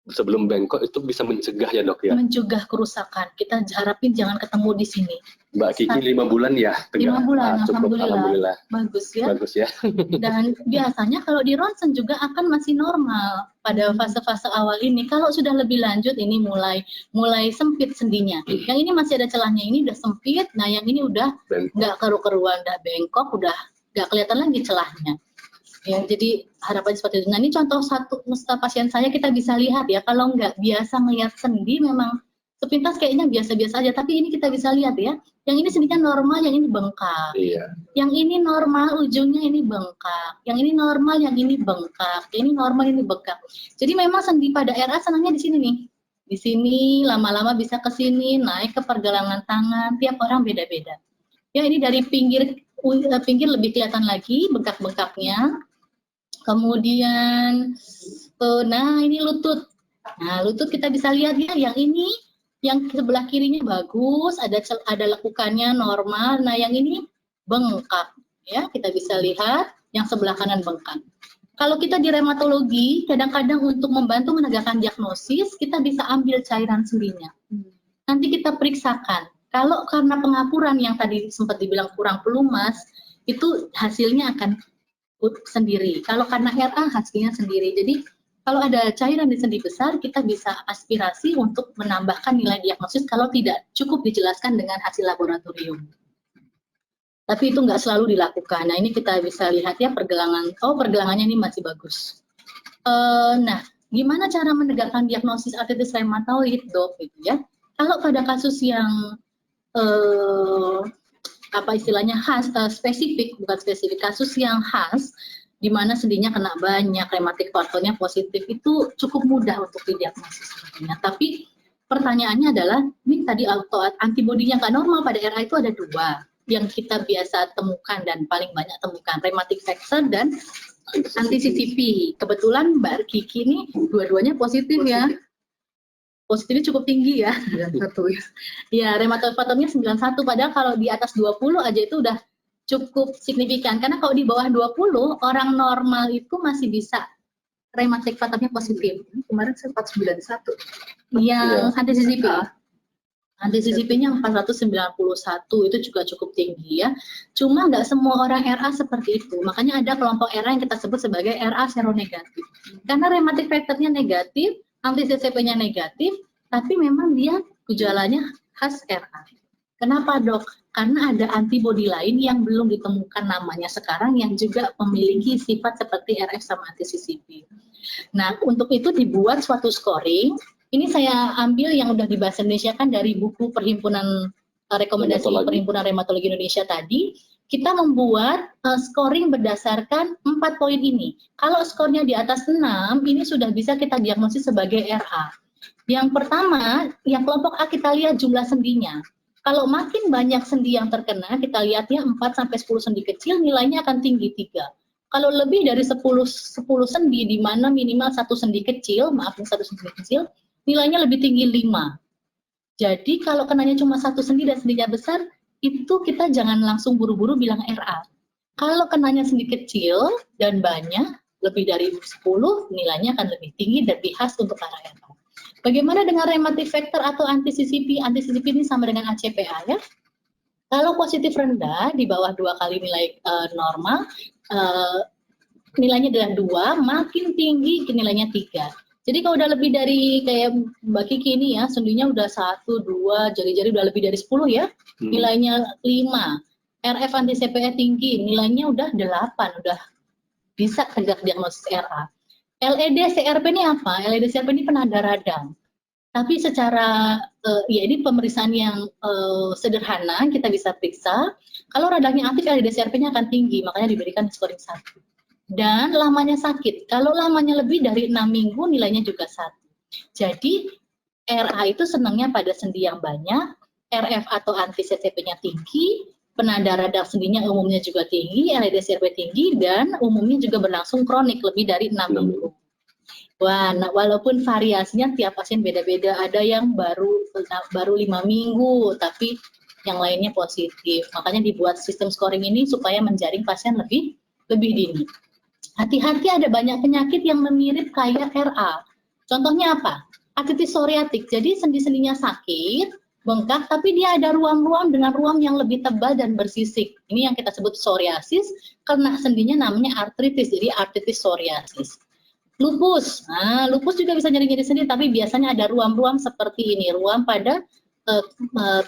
sebelum bengkok itu bisa mencegah ya dok ya? Mencegah kerusakan. Kita harapin jangan ketemu di sini. Mbak Kiki 5 bulan ya? 5 bulan, cukup, alhamdulillah. Bagus ya. Bagus ya. Dan biasanya kalau di ronsen juga akan masih normal pada fase-fase awal ini. Kalau sudah lebih lanjut ini mulai sempit sendinya. Yang ini masih ada celahnya, ini udah sempit. Nah yang ini udah nggak keru-keruan, udah bengkok, udah nggak kelihatan lagi celahnya. Ya, jadi harapan seperti itu. Nah ini contoh satu pasien saya kita bisa lihat ya, kalau nggak biasa melihat sendi memang sepintas kayaknya biasa-biasa aja, tapi ini kita bisa lihat ya, yang ini sendinya normal, yang ini bengkak. Iya. Yang ini normal, ujungnya ini bengkak. Yang ini normal, yang ini bengkak. Yang ini normal, ini bengkak. Jadi memang sendi pada RA senangnya di sini nih. Di sini lama-lama bisa ke sini, naik ke pergelangan tangan, tiap orang beda-beda. Ya ini dari pinggir lebih kelihatan lagi bengkak-bengkaknya. Kemudian, nah ini lutut. Nah lutut kita bisa lihat ya, yang ini, yang sebelah kirinya bagus, ada lekukannya normal. Nah yang ini bengkak, ya kita bisa lihat yang sebelah kanan bengkak. Kalau kita di reumatologi, kadang-kadang untuk membantu menegakkan diagnosis, kita bisa ambil cairan sendinya. Nanti kita periksakan. Kalau karena pengapuran yang tadi sempat dibilang kurang pelumas, itu hasilnya akan sendiri. Kalau karena RA hasilnya sendiri. Jadi kalau ada cairan di sendi besar, kita bisa aspirasi untuk menambahkan nilai diagnosis kalau tidak cukup dijelaskan dengan hasil laboratorium. Tapi itu nggak selalu dilakukan. Nah, ini kita bisa lihat ya pergelangannya ini masih bagus. Nah, gimana cara menegakkan diagnosis artritis rheumatoid, Dok? Gitu ya. Kalau pada kasus yang apa istilahnya khas, spesifik, bukan spesifik, kasus yang khas, di mana sendinya kena banyak, rematik faktornya positif, itu cukup mudah untuk didiagnosis sebetulnya. Tapi pertanyaannya adalah, ini tadi antibodinya nggak normal pada RA itu ada 2 yang kita biasa temukan dan paling banyak temukan, rematik factor dan anti-CCP. Kebetulan Mbak Kiki ini dua-duanya positif ya. Positifnya cukup tinggi ya. 91 ya. Ya, rheumatoid faktornya 91, padahal kalau di atas 20 aja itu udah cukup signifikan. Karena kalau di bawah 20, orang normal itu masih bisa rheumatic faktornya positif. Kemarin saya 491. Yang anti-CCP. Anti-CCP-nya 491, itu juga cukup tinggi ya. Cuma nggak semua orang RA seperti itu. Makanya ada kelompok RA yang kita sebut sebagai RA seronegatif. Karena rheumatic factor-nya negatif, anti-CCP-nya negatif, tapi memang dia gejalanya khas RA. Kenapa, Dok? Karena ada antibodi lain yang belum ditemukan namanya sekarang yang juga memiliki sifat seperti RF sama anti-CCP. Nah, untuk itu dibuat suatu scoring. Ini saya ambil yang udah dibahas Indonesia kan dari buku Perhimpunan Rekomendasi Perhimpunan Rheumatologi Indonesia tadi. Kita membuat scoring berdasarkan 4 poin ini. Kalau skornya di atas 6, ini sudah bisa kita diagnosis sebagai RA. Yang pertama, yang kelompok A kita lihat jumlah sendinya. Kalau makin banyak sendi yang terkena, kita lihatnya 4-10 sendi kecil, nilainya akan tinggi 3. Kalau lebih dari 10 sendi, di mana minimal 1 sendi kecil, maaf 1 sendi kecil, nilainya lebih tinggi 5. Jadi kalau kenanya cuma 1 sendi dan sendinya besar, itu kita jangan langsung buru-buru bilang RA. Kalau kenanya sendi kecil dan banyak, lebih dari 10, nilainya akan lebih tinggi dan lebih khas untuk arah RA. Bagaimana dengan rheumatic factor atau anti-CCP? Anti-CCP ini sama dengan ACPA ya. Kalau positif rendah, di bawah 2 kali nilai normal, nilainya adalah 2, makin tinggi nilainya 3. Jadi kalau udah lebih dari kayak Mbak Kiki ini ya, sendinya udah 1, 2, jari-jari udah lebih dari 10 ya, nilainya 5. RF anti-CPE tinggi, nilainya udah 8, udah bisa tegak diagnosis RA. LED CRP ini apa? LED CRP ini penanda radang. Tapi secara, ya ini pemeriksaan yang sederhana, kita bisa periksa. Kalau radangnya aktif, LED CRP-nya akan tinggi, makanya diberikan scoring 1. Dan lamanya sakit. Kalau lamanya lebih dari 6 minggu, nilainya juga 1. Jadi, RA itu senangnya pada sendi yang banyak, RF atau anti-CCP-nya tinggi, penanda radang sendinya umumnya juga tinggi, LED CRP tinggi, dan umumnya juga berlangsung kronik lebih dari 6 minggu. Wah, nah, walaupun variasinya tiap pasien beda-beda, ada yang baru 5 minggu, tapi yang lainnya positif. Makanya dibuat sistem scoring ini supaya menjaring pasien lebih dini. Hati-hati, ada banyak penyakit yang mirip kayak RA. Contohnya apa? Artritis psoriatik. Jadi sendi-sendinya sakit, bengkak, tapi dia ada ruam-ruam dengan ruam yang lebih tebal dan bersisik. Ini yang kita sebut psoriasis, karena sendinya namanya artritis, jadi artritis psoriasis. Lupus. Nah, lupus juga bisa nyeri-nyeri sendi, tapi biasanya ada ruam-ruam seperti ini, ruam pada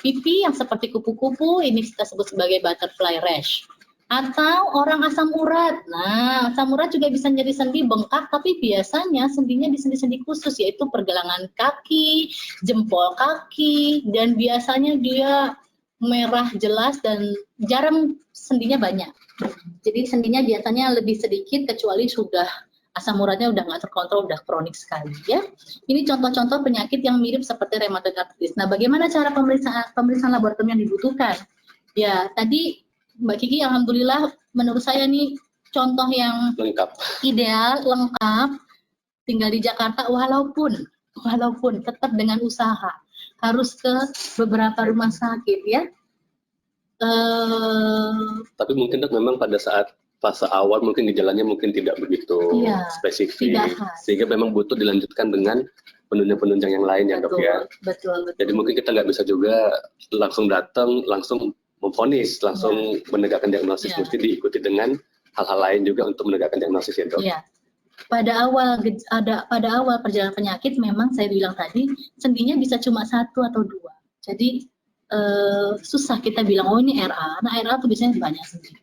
pipi yang seperti kupu-kupu, ini kita sebut sebagai butterfly rash. Atau orang asam urat. Nah, asam urat juga bisa nyeri sendi, bengkak, tapi biasanya sendinya di sendi-sendi khusus, yaitu pergelangan kaki, jempol kaki, dan biasanya dia merah jelas dan jarang sendinya banyak. Jadi sendinya biasanya lebih sedikit, kecuali sudah asam uratnya udah nggak terkontrol, udah kronik sekali ya. Ini contoh-contoh penyakit yang mirip seperti rheumatoid arthritis. Nah, bagaimana cara pemeriksaan laboratorium yang dibutuhkan? Ya, tadi Mbak Kiki, alhamdulillah menurut saya nih contoh yang lengkap, ideal, lengkap, tinggal di Jakarta, walaupun tetap dengan usaha, harus ke beberapa rumah sakit ya. Tapi mungkin Dok, memang pada saat fase awal mungkin gejalanya mungkin tidak begitu spesifik, sehingga memang butuh dilanjutkan dengan penunjang-penunjang yang lain ya Dok ya. Betul. Jadi mungkin kita nggak bisa juga langsung datang, langsung memvonis, langsung menegakkan diagnosis, mesti diikuti dengan hal-hal lain juga untuk menegakkan diagnosis ya Dok. Iya. Pada awal perjalanan penyakit memang saya bilang tadi sendinya bisa cuma 1 atau 2. Jadi susah kita bilang oh ini RA. Nah RA itu biasanya banyak sendiri.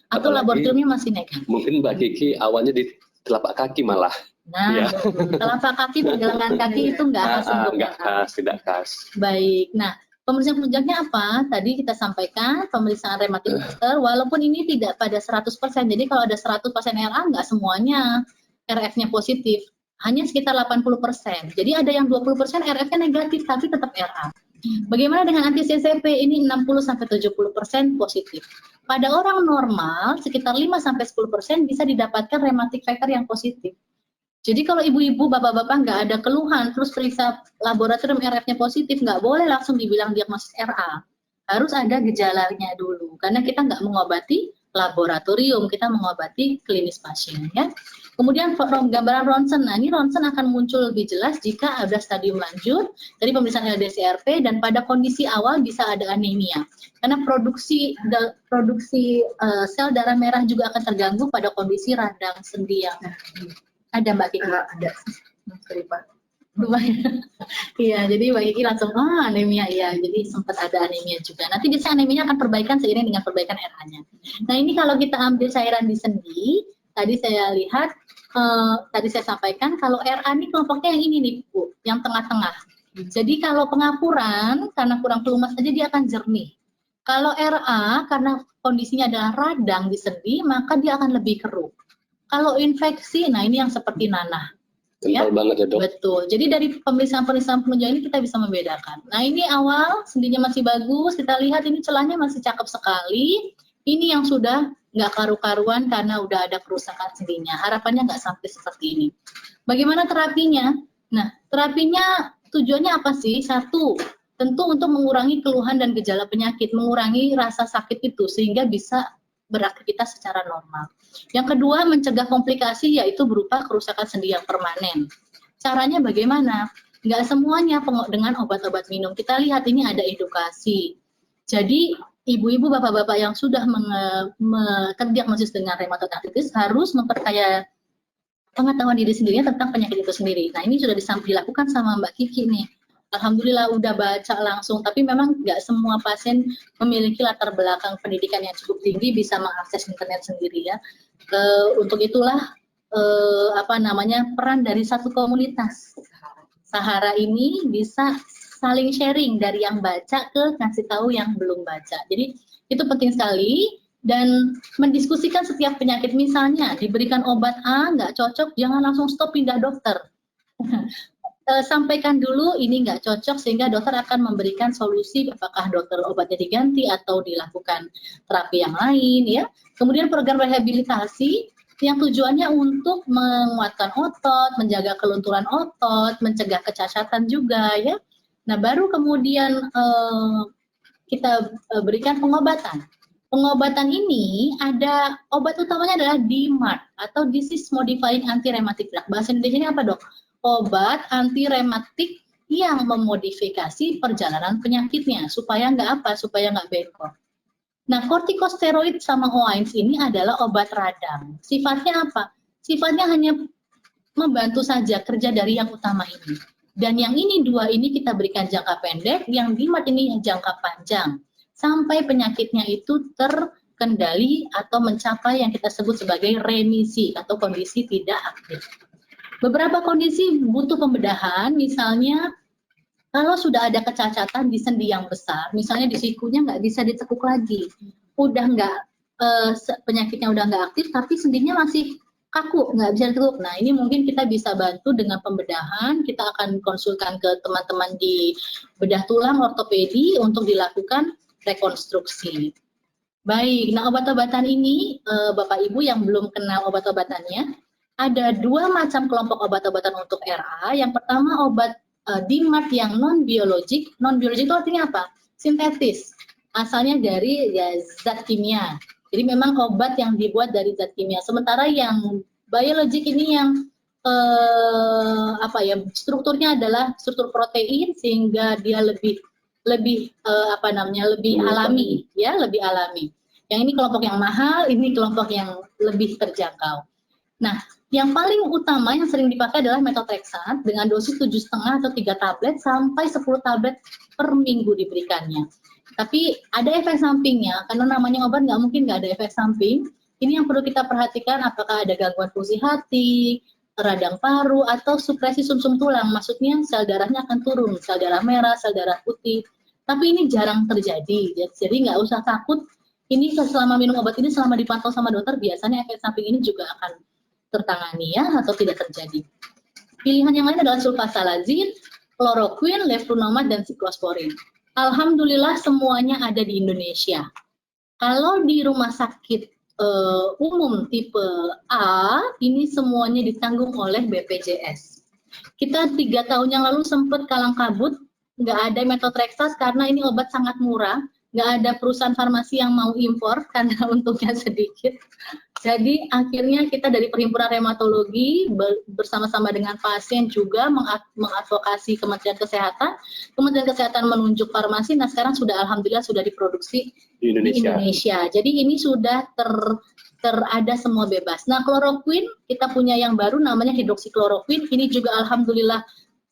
Atau Apalagi, laboratoriumnya masih negatif. Mungkin Mbak Kiki awalnya di telapak kaki malah. Nah, ya. Telapak kaki, pergelangan kaki itu nggak khas untuk nggak khas, tidak khas. Baik. Nah, pemeriksaan penunjangnya apa? Tadi kita sampaikan pemeriksaan rematik cluster, walaupun ini tidak pada 100%. Jadi kalau ada 100% RA, nggak semuanya RF-nya positif. Hanya sekitar 80%. Jadi ada yang 20% RF-nya negatif, tapi tetap RA. Bagaimana dengan anti CCP? Ini 60-70% positif. Pada orang normal, sekitar 5-10% bisa didapatkan rheumatic factor yang positif. Jadi kalau ibu-ibu, bapak-bapak nggak ada keluhan, terus periksa laboratorium RF-nya positif, nggak boleh langsung dibilang diagnosis RA. Harus ada gejalanya dulu, karena kita nggak mengobati laboratorium, kita mengobati klinis pasien. Ya. Kemudian gambaran ronsen, nah ini ronsen akan muncul lebih jelas jika ada stadium lanjut dari pemeriksaan LDCRP dan pada kondisi awal bisa ada anemia. Karena produksi sel darah merah juga akan terganggu pada kondisi radang sendi yang ada Mbak Kiki. Ada. Sorry Pak. Iya, jadi Mbak Kiki langsung anemia ya. Jadi sempat ada anemia juga. Nanti bisa anemia akan perbaikan seiring dengan perbaikan RH-nya. Nah ini kalau kita ambil cairan di sendi, tadi saya lihat, tadi saya sampaikan kalau RA ini kelompoknya yang ini nih Bu, yang tengah-tengah. Jadi kalau pengapuran karena kurang pelumas saja dia akan jernih. Kalau RA karena kondisinya adalah radang di sendi, maka dia akan lebih keruh. Kalau infeksi, nah ini yang seperti nanah. Kental banget ya dok. Betul. Jadi dari pemeriksaan penunjang ini kita bisa membedakan. Nah ini awal sendinya masih bagus, kita lihat ini celahnya masih cakep sekali. Ini yang sudah nggak karu-karuan karena udah ada kerusakan sendinya. Harapannya nggak sampai seperti ini. Bagaimana terapinya? Nah terapinya tujuannya apa sih? Satu, tentu untuk mengurangi keluhan dan gejala penyakit, mengurangi rasa sakit itu sehingga bisa beraktivitas secara normal. Yang kedua, mencegah komplikasi yaitu berupa kerusakan sendi yang permanen. Caranya bagaimana? Nggak semuanya dengan obat-obat minum. Kita lihat ini ada edukasi. Jadi, ibu-ibu, bapak-bapak yang sudah terdiagnosis dengan rheumatoid arthritis harus memperkaya pengetahuan diri sendirinya tentang penyakit itu sendiri. Nah, ini sudah dilakukan sama Mbak Kiki nih. Alhamdulillah udah baca langsung, tapi memang nggak semua pasien memiliki latar belakang pendidikan yang cukup tinggi bisa mengakses internet sendiri ya. Untuk itulah peran dari satu komunitas Sahara ini bisa saling sharing dari yang baca ke ngasih tahu yang belum baca. Jadi itu penting sekali dan mendiskusikan setiap penyakit, misalnya diberikan obat A nggak cocok, jangan langsung stop pindah dokter. Sampaikan dulu ini nggak cocok sehingga dokter akan memberikan solusi apakah dokter obatnya diganti atau dilakukan terapi yang lain ya. Kemudian program rehabilitasi yang tujuannya untuk menguatkan otot, menjaga kelunturan otot, mencegah kecacatan juga ya. Nah baru kemudian kita berikan pengobatan. Pengobatan ini ada obat utamanya adalah DMARD atau Disease Modifying Anti-Rheumatic Drug. Bahasa Indonesia-nya apa dok? Obat anti rematik yang memodifikasi perjalanan penyakitnya supaya nggak bengkok. Nah, kortikosteroid sama OAINS ini adalah obat radang. Sifatnya apa? Sifatnya hanya membantu saja kerja dari yang utama ini. Dan yang ini dua ini kita berikan jangka pendek, yang DMARD ini jangka panjang sampai penyakitnya itu terkendali atau mencapai yang kita sebut sebagai remisi atau kondisi tidak aktif. Beberapa kondisi butuh pembedahan, misalnya kalau sudah ada kecacatan di sendi yang besar, misalnya di sikunya nggak bisa ditekuk lagi, udah nggak penyakitnya udah nggak aktif, tapi sendinya masih kaku, nggak bisa ditekuk. Nah ini mungkin kita bisa bantu dengan pembedahan, kita akan konsulkan ke teman-teman di bedah tulang ortopedi untuk dilakukan rekonstruksi. Baik, nah obat-obatan ini, Bapak Ibu yang belum kenal obat-obatannya, ada dua macam kelompok obat-obatan untuk RA. Yang pertama obat DMARD yang non-biologik. Non-biologik itu artinya apa? Sintetis. Asalnya dari zat kimia. Jadi memang obat yang dibuat dari zat kimia. Sementara yang biologik ini yang strukturnya adalah struktur protein sehingga dia lebih alami, ya, lebih alami. Yang ini kelompok yang mahal, ini kelompok yang lebih terjangkau. Nah, yang paling utama yang sering dipakai adalah methotrexate dengan dosis 7,5 atau 3 tablet sampai 10 tablet per minggu diberikannya. Tapi ada efek sampingnya, karena namanya obat nggak mungkin nggak ada efek samping. Ini yang perlu kita perhatikan, apakah ada gangguan fungsi hati, radang paru, atau supresi sumsum tulang. Maksudnya sel darahnya akan turun, sel darah merah, sel darah putih. Tapi ini jarang terjadi, jadi nggak usah takut. Ini selama minum obat ini, selama dipantau sama dokter, biasanya efek samping ini juga akan tertangani ya, atau tidak terjadi. Pilihan yang lain adalah sulfasalazin, kloroquine, leflunomide, dan siklosporin. Alhamdulillah semuanya ada di Indonesia. Kalau di rumah sakit umum tipe A, ini semuanya ditanggung oleh BPJS. Kita 3 tahun yang lalu sempat kalang kabut, nggak ada methotrexate karena ini obat sangat murah. Nggak ada perusahaan farmasi yang mau impor karena untungnya sedikit. Jadi akhirnya kita dari Perhimpunan Reumatologi bersama-sama dengan pasien juga mengadvokasi Kementerian Kesehatan. Kementerian Kesehatan menunjuk farmasi, nah sekarang sudah alhamdulillah sudah diproduksi di Indonesia. Jadi ini sudah ada semua bebas. Nah, kloroquine kita punya yang baru namanya hidroksikloroquine. Ini juga alhamdulillah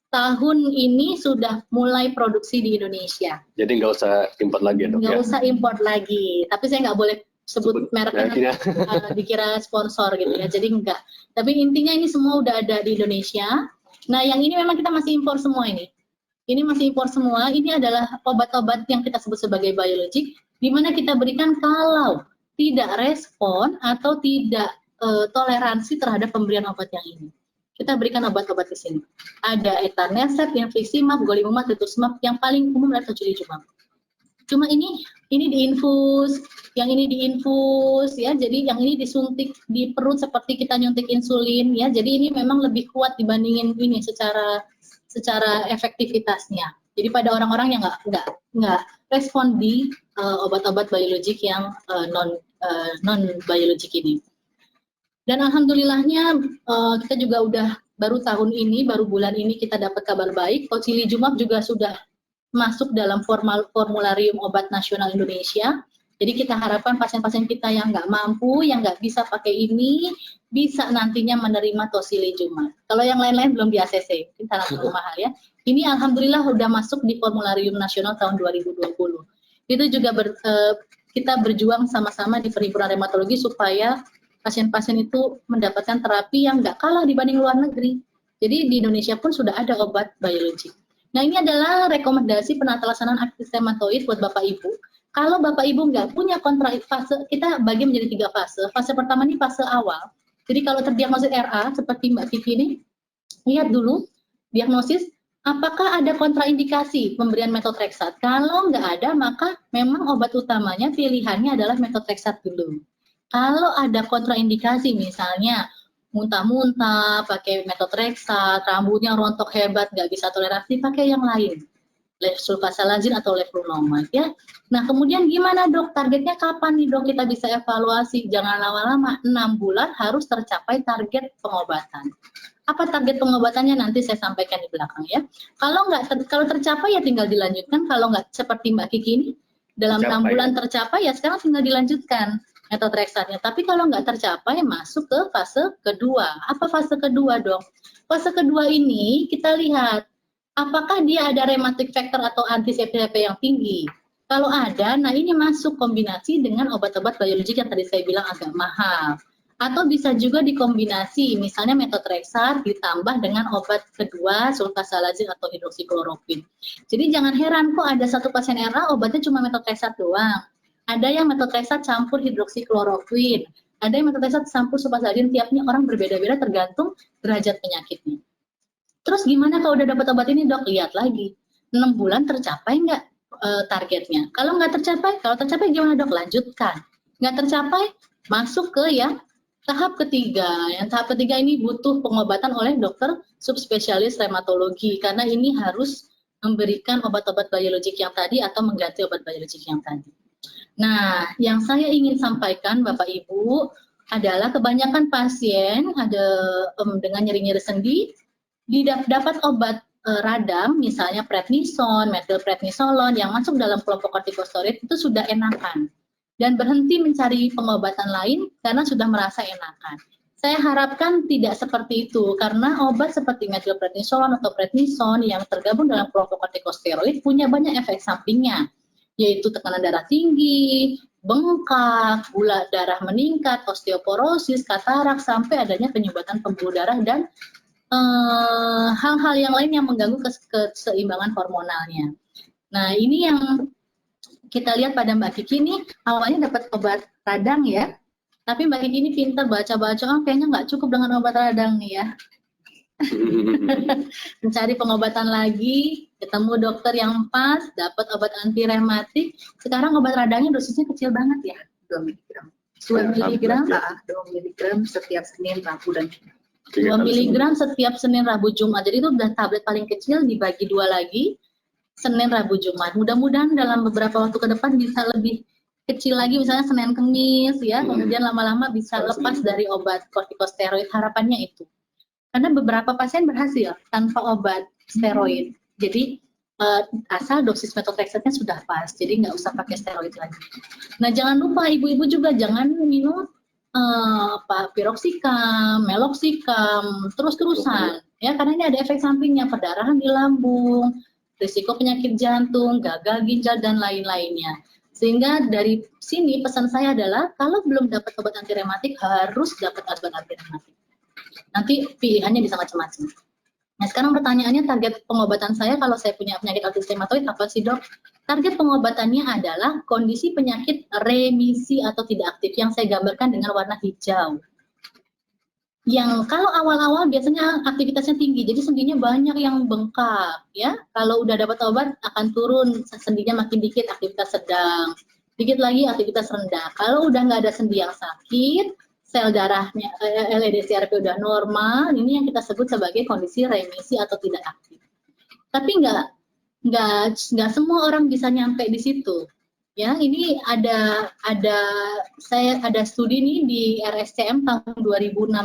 tahun ini sudah mulai produksi di Indonesia. Jadi nggak usah import lagi ya, Dok? Nggak usah import lagi. Tapi saya nggak boleh sebut mereknya, dikira sponsor gitu ya. Jadi enggak. Tapi intinya ini semua udah ada di Indonesia. Nah, yang ini memang kita masih impor semua ini. Ini masih impor semua. Ini adalah obat-obat yang kita sebut sebagai biologik, di mana kita berikan kalau tidak respon atau tidak toleransi terhadap pemberian obat yang ini. Kita berikan obat-obat di sini. Ada etanercept, infliximab, golimumab, rituximab, yang paling umum adalah tocilizumab. Cuma ini diinfus, yang ini diinfus ya. Jadi yang ini disuntik di perut seperti kita nyuntik insulin ya. Jadi ini memang lebih kuat dibandingin ini secara efektivitasnya. Jadi pada orang-orang yang nggak respon di obat-obat biologik yang non biologik ini. Dan alhamdulillahnya kita juga udah baru bulan ini kita dapat kabar baik. Tocilizumab juga sudah masuk dalam formularium obat nasional Indonesia. Jadi kita harapkan pasien-pasien kita yang nggak mampu, yang nggak bisa pakai ini, bisa nantinya menerima tocilizumab. Kalau yang lain-lain belum di ACC, kita terlalu mahal ya. Ini alhamdulillah udah masuk di formularium nasional tahun 2020. Itu juga kita berjuang sama-sama di Perhimpunan Reumatologi supaya pasien-pasien itu mendapatkan terapi yang nggak kalah dibanding luar negeri. Jadi di Indonesia pun sudah ada obat biologik. Nah, ini adalah rekomendasi penata laksanaan artritis reumatoid buat Bapak Ibu. Kalau Bapak Ibu nggak punya fase, kita bagi menjadi 3 fase. Fase pertama ini fase awal. Jadi kalau terdiagnosis RA seperti Mbak Vivi ini, lihat dulu diagnosis apakah ada kontraindikasi pemberian methotrexate. Kalau nggak ada, maka memang obat utamanya pilihannya adalah methotrexate dulu. Kalau ada kontraindikasi, misalnya muntah-muntah, pakai methotrexate, rambutnya rontok hebat, nggak bisa toleransi, pakai yang lain, sulfasalazin atau leflunomide ya. Nah, kemudian gimana dok? Targetnya kapan nih dok kita bisa evaluasi? Jangan lama-lama, 6 bulan harus tercapai target pengobatan. Apa target pengobatannya nanti saya sampaikan di belakang ya. Kalau tercapai ya tinggal dilanjutkan. Kalau nggak seperti Mbak Kiki ini, dalam 6 bulan tercapai ya sekarang tinggal dilanjutkan methotrexate-nya. Tapi kalau nggak tercapai, masuk ke fase kedua. Apa fase kedua, dok? Fase kedua ini kita lihat apakah dia ada rheumatic factor atau anti-CPP yang tinggi. Kalau ada, nah ini masuk kombinasi dengan obat-obat biologik yang tadi saya bilang agak mahal. Atau bisa juga dikombinasi, misalnya methotrexate ditambah dengan obat kedua, sulfasalazin atau hidroksikloroquine. Jadi jangan heran kok ada satu pasien RA obatnya cuma methotrexate doang. Ada yang methotrexate campur hidroksikloroquine, ada yang methotrexate campur sulfasalazin, tiapnya orang berbeda-beda tergantung derajat penyakitnya. Terus gimana kalau udah dapat obat ini dok? Lihat lagi, 6 bulan tercapai nggak targetnya? Kalau nggak tercapai gimana dok? Lanjutkan. Nggak tercapai, masuk ke yang tahap ketiga. Yang tahap ketiga ini butuh pengobatan oleh dokter subspesialis reumatologi, karena ini harus memberikan obat-obat biologik yang tadi atau mengganti obat biologik yang tadi. Nah, yang saya ingin sampaikan Bapak Ibu adalah kebanyakan pasien ada dengan nyeri-nyeri sendi dapat obat radang, misalnya prednison, methylprednisolon yang masuk dalam kelompok kortikosteroid itu sudah enakan dan berhenti mencari pengobatan lain karena sudah merasa enakan. Saya harapkan tidak seperti itu karena obat seperti methylprednisolon atau prednison yang tergabung dalam kelompok kortikosteroid punya banyak efek sampingnya. yaitu tekanan darah tinggi, bengkak, gula darah meningkat, osteoporosis, katarak, sampai adanya penyumbatan pembuluh darah dan hal-hal yang lain yang mengganggu keseimbangan hormonalnya. Nah, ini yang kita lihat pada Mbak Kiki ini awalnya dapat obat radang ya, tapi Mbak Kiki ini pintar baca-baca, kayaknya nggak cukup dengan obat radang nih ya. Mencari pengobatan lagi, ketemu dokter yang pas, dapat obat anti rematik. Sekarang obat radangnya dosisnya kecil banget ya, 2 mg. 2 mg, 2 mg setiap Senin, Rabu, dan Jumat. 2 mg setiap Senin, Rabu, Jumat. Jadi itu udah tablet paling kecil, dibagi 2 lagi, Senin, Rabu, Jumat. Mudah-mudahan dalam beberapa waktu ke depan bisa lebih kecil lagi, misalnya Senin, Kamis ya, kemudian lama-lama bisa lepas dari obat kortikosteroid. Harapannya itu. Karena beberapa pasien berhasil tanpa obat steroid. Jadi asal dosis methotrexate-nya sudah pas, jadi nggak usah pakai steroid lagi. Nah, jangan lupa ibu-ibu juga jangan minum piroxicam, meloxicam terus-terusan ya, karena ini ada efek sampingnya, perdarahan di lambung, risiko penyakit jantung, gagal ginjal dan lain-lainnya. Sehingga dari sini pesan saya adalah kalau belum dapat obat anti rematik harus dapat obat anti rematik. Nanti pilihannya bisa macam-macam. Nah, sekarang pertanyaannya, target pengobatan saya kalau saya punya penyakit artritis reumatoid apa sih, Dok? Target pengobatannya adalah kondisi penyakit remisi atau tidak aktif yang saya gambarkan dengan warna hijau. Yang kalau awal-awal biasanya aktivitasnya tinggi, jadi sendinya banyak yang bengkak, ya. Kalau udah dapat obat akan turun, sendinya makin dikit, aktivitas sedang. Dikit lagi aktivitas rendah. Kalau udah nggak ada sendi yang sakit, sel darahnya LED-CRP udah normal, ini yang kita sebut sebagai kondisi remisi atau tidak aktif. Tapi nggak semua orang bisa nyampe di situ. Ya, ini ada studi nih di RSCM tahun 2016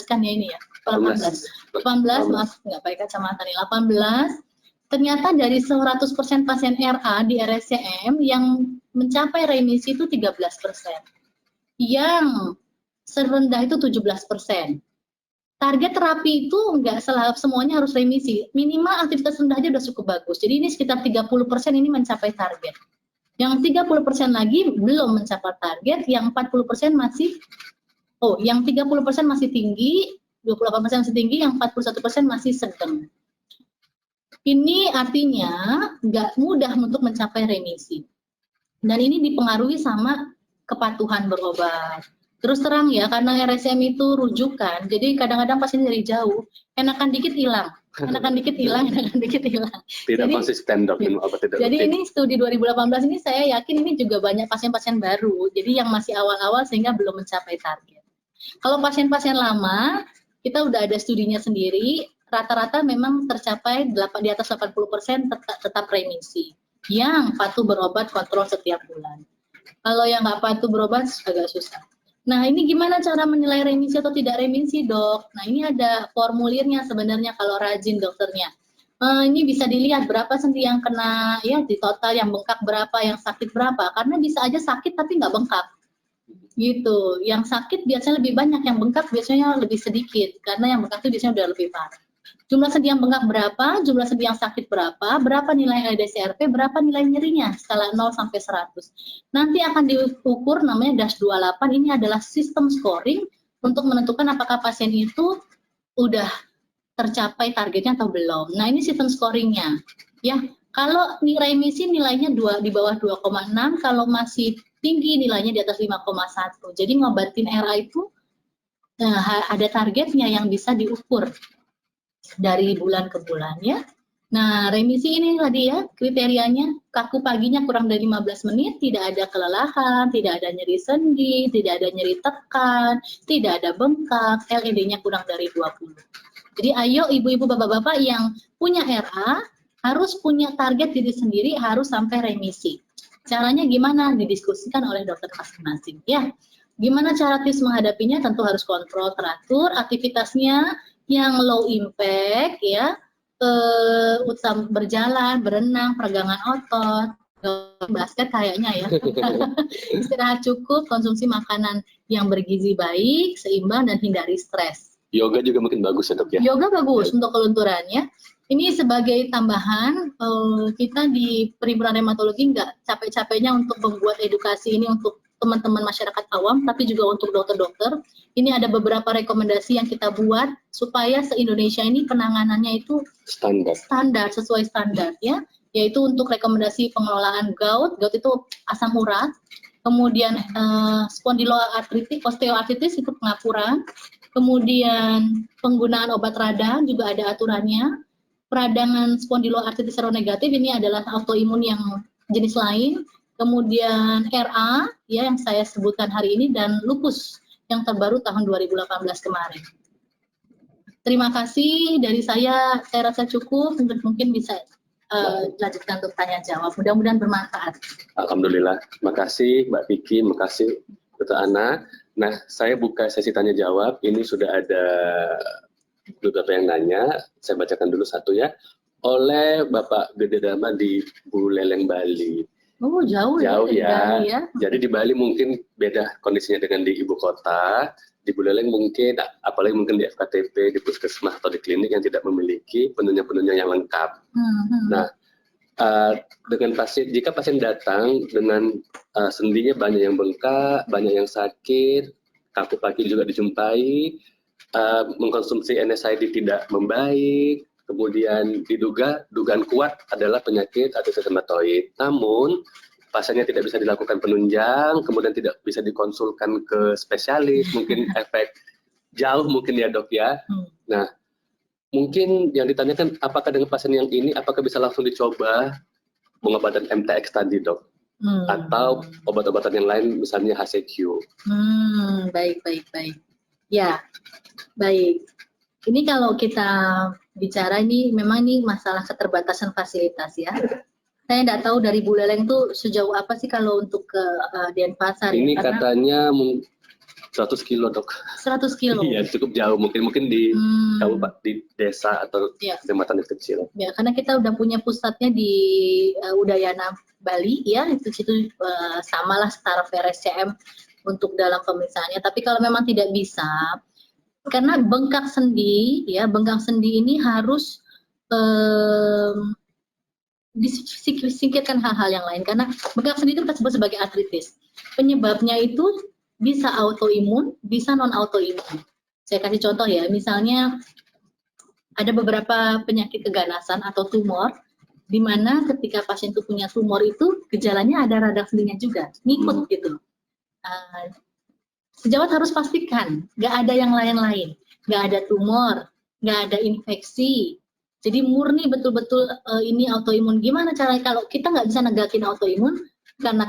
kan ya ini ya, 18 maaf nggak pakai kacamata nih, 18. Ternyata dari 100% pasien RA di RSCM yang mencapai remisi itu 13%. Yang serendah itu 17%. Target terapi itu nggak semuanya harus remisi. Minimal aktivitas rendah aja udah cukup bagus. Jadi ini sekitar 30% ini mencapai target. Yang 30% lagi belum mencapai target, yang 40% masih, yang 30% masih tinggi, 28% masih tinggi, yang 41% masih sedang. Ini artinya nggak mudah untuk mencapai remisi. Dan ini dipengaruhi sama kepatuhan berobat. Terus terang ya, karena RSCM itu rujukan, jadi kadang-kadang pasien dari jauh, enakan dikit hilang, enakan dikit hilang. Tidak konsisten dok minum obat tidak. Jadi ini studi 2018 ini saya yakin ini juga banyak pasien-pasien baru, jadi yang masih awal-awal sehingga belum mencapai target. Kalau pasien-pasien lama, kita udah ada studinya sendiri, rata-rata memang tercapai di atas 80% tetap remisi, yang patuh berobat kontrol setiap bulan. Kalau yang nggak patuh berobat agak susah. Nah, ini gimana cara menilai remisi atau tidak remisi, Dok? Nah, ini ada formulirnya sebenarnya kalau rajin dokternya. Ini bisa dilihat berapa sendi yang kena, ya di total yang bengkak berapa, yang sakit berapa. Karena bisa aja sakit tapi nggak bengkak. Gitu. Yang sakit biasanya lebih banyak, yang bengkak biasanya lebih sedikit. Karena yang bengkak itu biasanya udah lebih parah. Jumlah sendi yang bengkak berapa, jumlah sendi yang sakit berapa nilai LED-CRP, berapa nilai nyerinya, skala 0 sampai 100. Nanti akan diukur namanya DAS28, ini adalah sistem scoring untuk menentukan apakah pasien itu udah tercapai targetnya atau belum. Nah, ini sistem scoringnya. Ya, kalau remisi nilainya di bawah 2,6, kalau masih tinggi nilainya di atas 5,1. Jadi ngobatin RA itu ada targetnya yang bisa diukur dari bulan ke bulan ya. Nah, remisi ini tadi ya kriterianya, kaku paginya kurang dari 15 menit, tidak ada kelelahan, tidak ada nyeri sendi, tidak ada nyeri tekan, tidak ada bengkak, LED-nya kurang dari 20. Jadi ayo ibu-ibu bapak-bapak yang punya RA harus punya target diri sendiri, harus sampai remisi. Caranya gimana? Didiskusikan oleh dokter masing-masing ya. Gimana cara tips menghadapinya? Tentu harus kontrol teratur aktivitasnya yang low impact ya, berjalan, berenang, peregangan otot, basket kayaknya ya. Istirahat cukup, konsumsi makanan yang bergizi baik, seimbang dan hindari stres. Yoga juga mungkin bagus ya dok ya? Yoga bagus untuk kelunturannya. Ini sebagai tambahan, kita di Perhimpunan Reumatologi nggak capek-capeknya untuk membuat edukasi ini untuk teman-teman masyarakat awam, tapi juga untuk dokter-dokter. Ini ada beberapa rekomendasi yang kita buat supaya se-Indonesia ini penanganannya itu standar, sesuai standar ya, yaitu untuk rekomendasi pengelolaan gout itu asam urat, kemudian spondyloartritis, osteoartritis itu pengapuran, kemudian penggunaan obat radang juga ada aturannya. Peradangan spondyloartritis seronegatif ini adalah autoimun yang jenis lain, kemudian RA ya yang saya sebutkan hari ini, dan lupus yang terbaru tahun 2018 kemarin. Terima kasih dari saya rasa cukup, mungkin bisa lanjutkan untuk tanya jawab, mudah-mudahan bermanfaat. Alhamdulillah, makasih Mbak Vicky, makasih Dr. Ana. Nah, saya buka sesi tanya jawab, ini sudah ada beberapa yang nanya, saya bacakan dulu satu ya, oleh Bapak Gede Dharma di Buleleng, Bali. Oh, jauh ya. Bali, ya. Jadi di Bali mungkin beda kondisinya dengan di ibu kota. Di Buleleng mungkin, apalagi mungkin di FKTP, di puskesmas atau di klinik yang tidak memiliki penunjang-penunjang yang lengkap. Nah, dengan jika pasien datang dengan sendinya banyak yang bengkak, banyak yang sakit, kaku kaki juga dijumpai, mengkonsumsi NSAID tidak membaik, kemudian dugaan kuat adalah penyakit artritis reumatoid. Namun pasiennya tidak bisa dilakukan penunjang, kemudian tidak bisa dikonsulkan ke spesialis, mungkin efek jauh mungkin ya dok ya. Nah, mungkin yang ditanyakan apakah dengan pasien yang ini apakah bisa langsung dicoba pengobatan MTX tadi dok? Atau obat-obatan yang lain misalnya HCQ. Baik. Ya, baik. Ini kalau kita bicara ini memang ini masalah keterbatasan fasilitas ya. Saya tidak tahu dari Buleleng tuh sejauh apa sih kalau untuk ke Denpasar. Ini ya, katanya 100 kilo dok. 100 kilo. Iya cukup jauh, mungkin di kabupaten, di desa atau kecamatan kecil. Ya, karena kita udah punya pusatnya di Udayana Bali ya, itu situ samalah setara VRSCM untuk dalam pemeriksaannya. Tapi kalau memang tidak bisa, karena bengkak sendi ini harus disingkirkan hal-hal yang lain, karena bengkak sendi itu disebut sebagai artritis. Penyebabnya itu bisa autoimun, bisa non autoimun. Saya kasih contoh ya, misalnya ada beberapa penyakit keganasan atau tumor, di mana ketika pasien itu punya tumor itu gejalanya ada radang sendinya juga, ngikut gitu. Sejawat harus pastikan nggak ada yang lain-lain, nggak ada tumor, nggak ada infeksi. Jadi murni betul-betul ini autoimun. Gimana caranya kalau kita nggak bisa negakin autoimun karena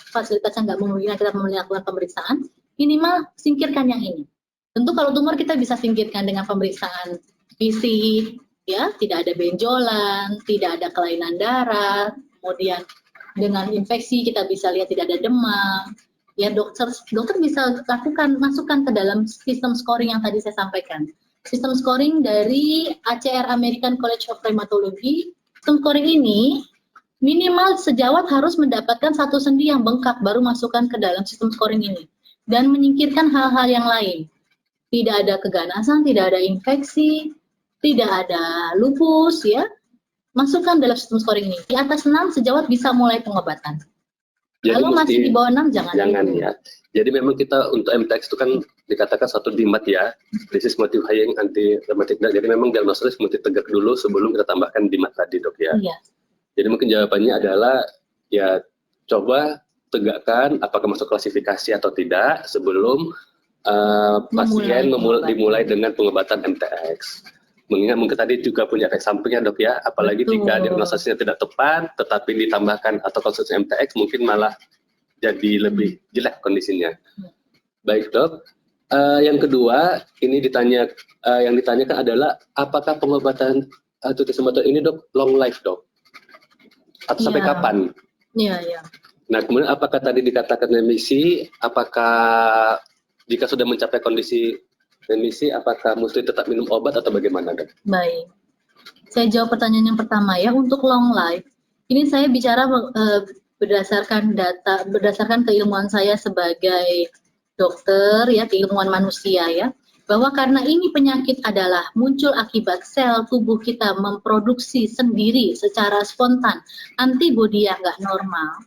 fasilitasnya nggak memungkinkan kita melakukan pemeriksaan, minimal singkirkan yang ini. Tentu kalau tumor kita bisa singkirkan dengan pemeriksaan fisik, ya tidak ada benjolan, tidak ada kelainan darah, kemudian dengan infeksi kita bisa lihat tidak ada demam. Ya dokter bisa masukkan ke dalam sistem scoring yang tadi saya sampaikan. Sistem scoring dari ACR American College of Rheumatology. Sistem scoring ini minimal sejawat harus mendapatkan satu sendi yang bengkak baru masukkan ke dalam sistem scoring ini dan menyingkirkan hal-hal yang lain. Tidak ada keganasan, tidak ada infeksi, tidak ada lupus ya. Masukkan dalam sistem scoring ini. Di atas 6 sejawat bisa mulai pengobatan. Jadi kalau masih di bawah 6 jangan ya. Jadi memang kita untuk MTX itu kan dikatakan satu DMAT ya, disease modifying anti rheumatic. Jadi memang diagnosis mesti tegak dulu sebelum kita tambahkan DMAT tadi dok ya. Iya. Jadi mungkin jawabannya adalah ya coba tegakkan apakah masuk klasifikasi atau tidak sebelum pasien dimulai dengan pengobatan MTX. Mengingat mungkin tadi juga punya efek sampingnya dok ya, apalagi jika diagnosisnya tidak tepat, tetapi ditambahkan atau konsumsi MTX mungkin malah jadi lebih jelek kondisinya. Baik dok, yang kedua ini yang ditanyakan adalah apakah pengobatan artritis reumatoid ini dok long life dok? Atau sampai kapan? Iya. Nah kemudian apakah tadi dikatakan remisi, apakah jika sudah mencapai kondisi remisi, apakah mesti tetap minum obat atau bagaimana dok? Baik, saya jawab pertanyaan yang pertama ya. Untuk long life, ini saya bicara berdasarkan data, berdasarkan keilmuan saya sebagai dokter ya, keilmuan manusia ya. bahwa karena ini penyakit adalah muncul akibat sel tubuh kita memproduksi sendiri secara spontan antibodi yang nggak normal,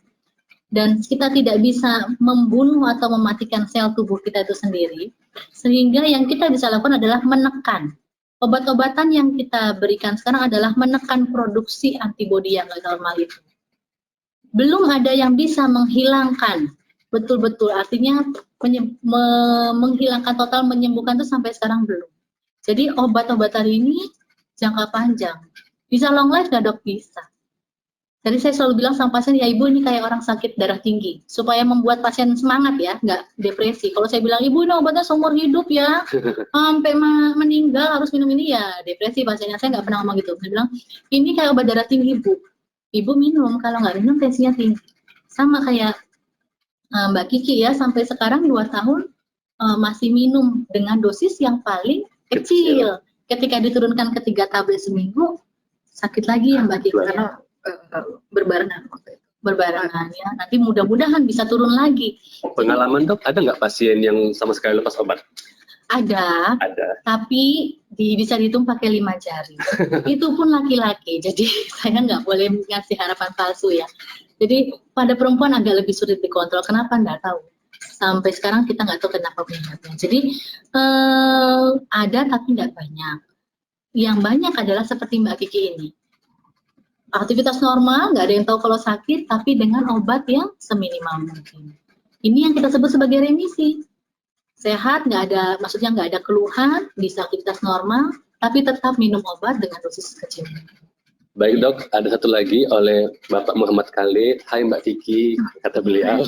dan kita tidak bisa membunuh atau mematikan sel tubuh kita itu sendiri, sehingga yang kita bisa lakukan adalah menekan. Obat-obatan yang kita berikan sekarang adalah menekan produksi antibodi yang nggak normal itu. Belum ada yang bisa menghilangkan betul-betul, artinya menghilangkan total, menyembuhkan itu sampai sekarang belum. Jadi obat-obatan ini jangka panjang. Bisa long life nggak dok? Bisa. Jadi saya selalu bilang sama pasien, ya ibu ini kayak orang sakit darah tinggi, supaya membuat pasien semangat ya, nggak depresi. Kalau saya bilang, ibu ini obatnya seumur hidup ya, sampai meninggal harus minum ini, ya depresi pasiennya. Saya nggak pernah ngomong gitu. Saya bilang, ini kayak obat darah tinggi bu, ibu minum, kalau nggak minum tensinya tinggi. Sama kayak Mbak Kiki ya, sampai sekarang 2 tahun masih minum dengan dosis yang paling kecil. Ketika diturunkan ke 3 tablet seminggu, sakit lagi ya Mbak Kiki. Karena berbarengan waktu itu. Berbarengan ya, nanti mudah-mudahan bisa turun lagi. Pengalaman dok, ada nggak pasien yang sama sekali lepas obat? Ada. Tapi bisa dihitung pakai 5 jari. Itu pun laki-laki, jadi saya nggak boleh ngasih harapan palsu ya. Jadi pada perempuan agak lebih sulit dikontrol. Kenapa? Nggak tahu. Sampai sekarang kita nggak tahu kenapa penyebabnya. Jadi ada tapi nggak banyak. Yang banyak adalah seperti Mbak Kiki ini. Aktivitas normal, nggak ada yang tahu kalau sakit, tapi dengan obat yang seminimal mungkin. Ini yang kita sebut sebagai remisi. Sehat, maksudnya nggak ada keluhan, bisa aktivitas normal, tapi tetap minum obat dengan dosis kecil. Baik dok, ada satu lagi oleh Bapak Muhammad Khalid. Hai Mbak Kiki, kata beliau.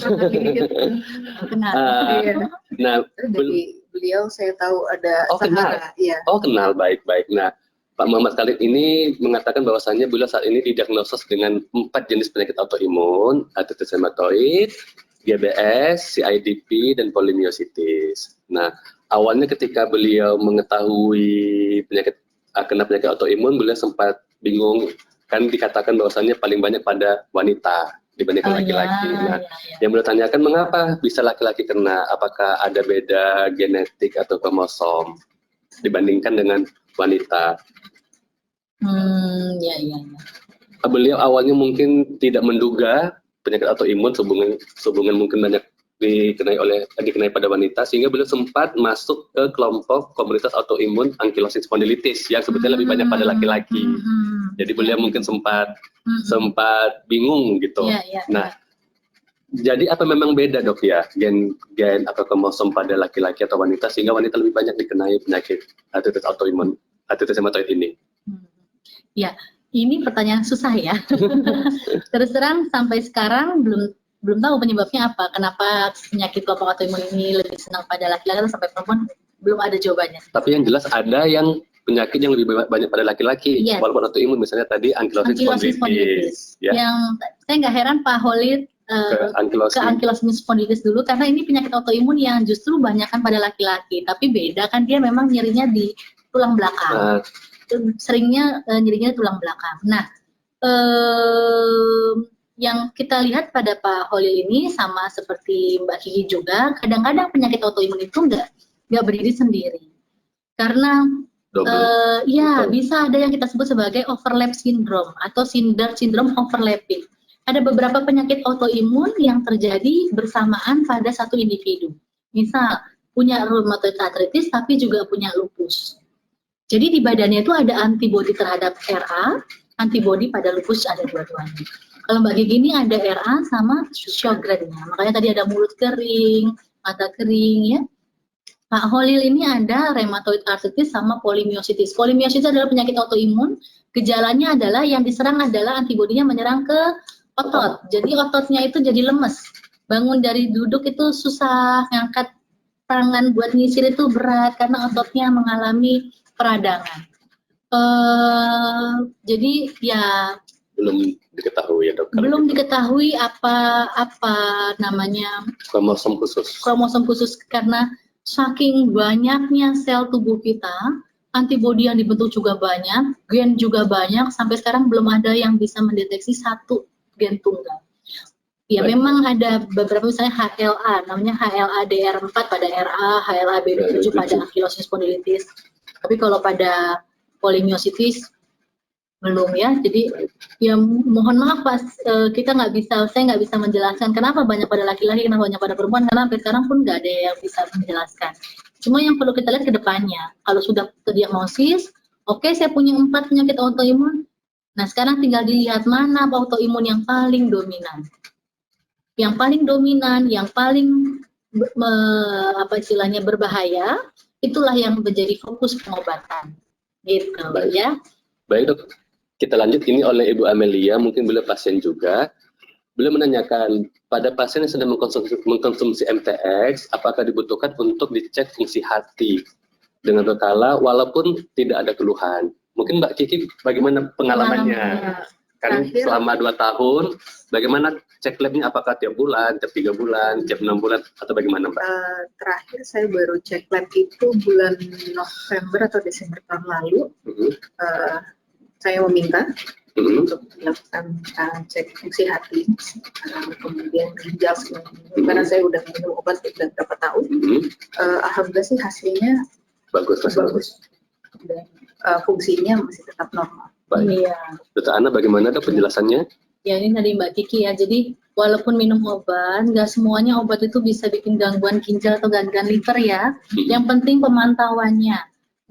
Nah, dari beliau saya tahu ada Sahara. Ya. Oh kenal, baik-baik. Nah, Pak Muhammad Khalid ini mengatakan bahwasannya beliau saat ini didiagnosis dengan 4 jenis penyakit autoimun, artritis rheumatoid, GBS, CIDP, dan polimiositis. Nah, awalnya ketika beliau mengetahui kena penyakit autoimun, beliau sempat bingung, kan dikatakan bahwasannya paling banyak pada wanita dibandingkan laki-laki. Yang beliau tanyakan mengapa bisa laki-laki kena, apakah ada beda genetik atau kromosom dibandingkan dengan wanita. Beliau awalnya mungkin tidak menduga penyakit autoimun sehubungan mungkin banyak dikenai pada wanita, sehingga beliau sempat masuk ke kelompok komunitas autoimun ankylosing spondylitis yang sebetulnya lebih banyak pada laki-laki. Jadi beliau mungkin sempat bingung gitu. Nah, jadi apa memang beda dok ya gen atau kromosom pada laki-laki atau wanita sehingga wanita lebih banyak dikenai penyakit artritis autoimun, artritis rheumatoid ini? Ya, ini pertanyaan susah ya. Terus terang sampai sekarang belum tahu penyebabnya apa. Kenapa penyakit kelompok autoimun ini lebih senang pada laki-laki atau sampai perempuan, belum ada jawabannya. Tapi yang jelas ada yang penyakit yang lebih banyak pada laki-laki, walaupun autoimun, misalnya tadi ankylosing spondylitis. Ya. Yang saya nggak heran Pak Khalid ke ankylosing spondylitis dulu, karena ini penyakit autoimun yang justru banyakkan pada laki-laki. Tapi beda kan, dia memang nyerinya di tulang belakang. Seringnya nyerinya tulang belakang. Nah, yang kita lihat pada Pak Khalil ini sama seperti Mbak Kiki juga, kadang-kadang penyakit autoimun itu nggak berdiri sendiri, karena bisa ada yang kita sebut sebagai overlap syndrome atau syndrome overlapping. Ada beberapa penyakit autoimun yang terjadi bersamaan pada satu individu. Misal punya rheumatoid arthritis tapi juga punya lupus. Jadi di badannya itu ada antibodi terhadap RA, antibodi pada lupus ada dua-duanya. Kalau Mbak Gigi ini ada RA sama Sjogrennya, makanya tadi ada mulut kering, mata kering ya. Pak Khalil ini ada rheumatoid arthritis sama polimiositis. Polimiositis adalah penyakit autoimun, gejalanya adalah yang diserang adalah antibodinya menyerang ke otot. Jadi ototnya itu jadi lemes. Bangun dari duduk itu susah, ngangkat tangan buat nyisir itu berat karena ototnya mengalami peradangan. Jadi ya belum diketahui ya dok. Belum diketahui apa namanya kromosom khusus karena saking banyaknya sel tubuh kita, antibodi yang dibentuk juga banyak, gen juga banyak, sampai sekarang belum ada yang bisa mendeteksi satu gen tunggal. Ya, memang ada beberapa misalnya HLA, namanya HLA-DR4 pada RA, HLA-B7 pada ankylosing spondylitis. Tapi kalau pada polymyositis belum ya. Jadi ya mohon maaf Pak, saya nggak bisa menjelaskan kenapa banyak pada laki-laki, kenapa banyak pada perempuan, karena sampai sekarang pun nggak ada yang bisa menjelaskan. Cuma yang perlu kita lihat ke depannya, kalau sudah terdiagnosis, oke, saya punya 4 penyakit autoimun. Nah, sekarang tinggal dilihat mana autoimun yang paling dominan. Yang paling dominan, yang paling berbahaya, itulah yang menjadi fokus pengobatan. Gitu. Baik. Ya. Baik, Dok. Kita lanjut ini oleh Ibu Amelia, mungkin beliau pasien juga. Beliau menanyakan, pada pasien yang sedang mengkonsumsi MTX, apakah dibutuhkan untuk dicek fungsi hati dengan berkala walaupun tidak ada keluhan. Mungkin Mbak Kiki bagaimana pengalamannya? Kan selama 2 tahun, bagaimana cek labnya, apakah tiap bulan, tiap 3 bulan, tiap 6 bulan, atau bagaimana Mbak? Terakhir saya baru cek lab itu bulan November atau Desember tahun lalu. Saya meminta untuk melakukan cek fungsi hati, kemudian ginjal, karena saya udah minum obat sudah berapa tahun. Alhamdulillah sih hasilnya bagus. Dan fungsinya masih tetap normal. Iya. Dokter Ana, bagaimana Dok penjelasannya? Ya, ini tadi Mbak Kiki ya. Jadi walaupun minum obat, nggak semuanya obat itu bisa bikin gangguan ginjal atau gangguan liver ya. Yang penting pemantauannya.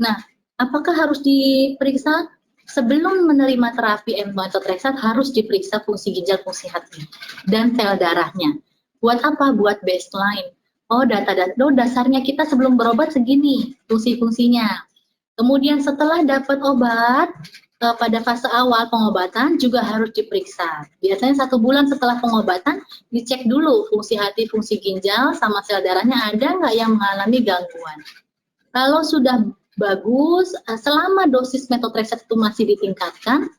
Nah, apakah harus diperiksa? Sebelum menerima terapi methotrexate harus diperiksa fungsi ginjal, fungsi hati, dan sel darahnya. Buat apa? Buat baseline. Dasarnya kita sebelum berobat segini fungsi-fungsinya. Kemudian setelah dapat obat, pada fase awal pengobatan juga harus diperiksa. Biasanya 1 bulan setelah pengobatan dicek dulu fungsi hati, fungsi ginjal, sama sel darahnya ada nggak yang mengalami gangguan. Kalau sudah bagus, selama dosis methotrexate itu masih ditingkatkan,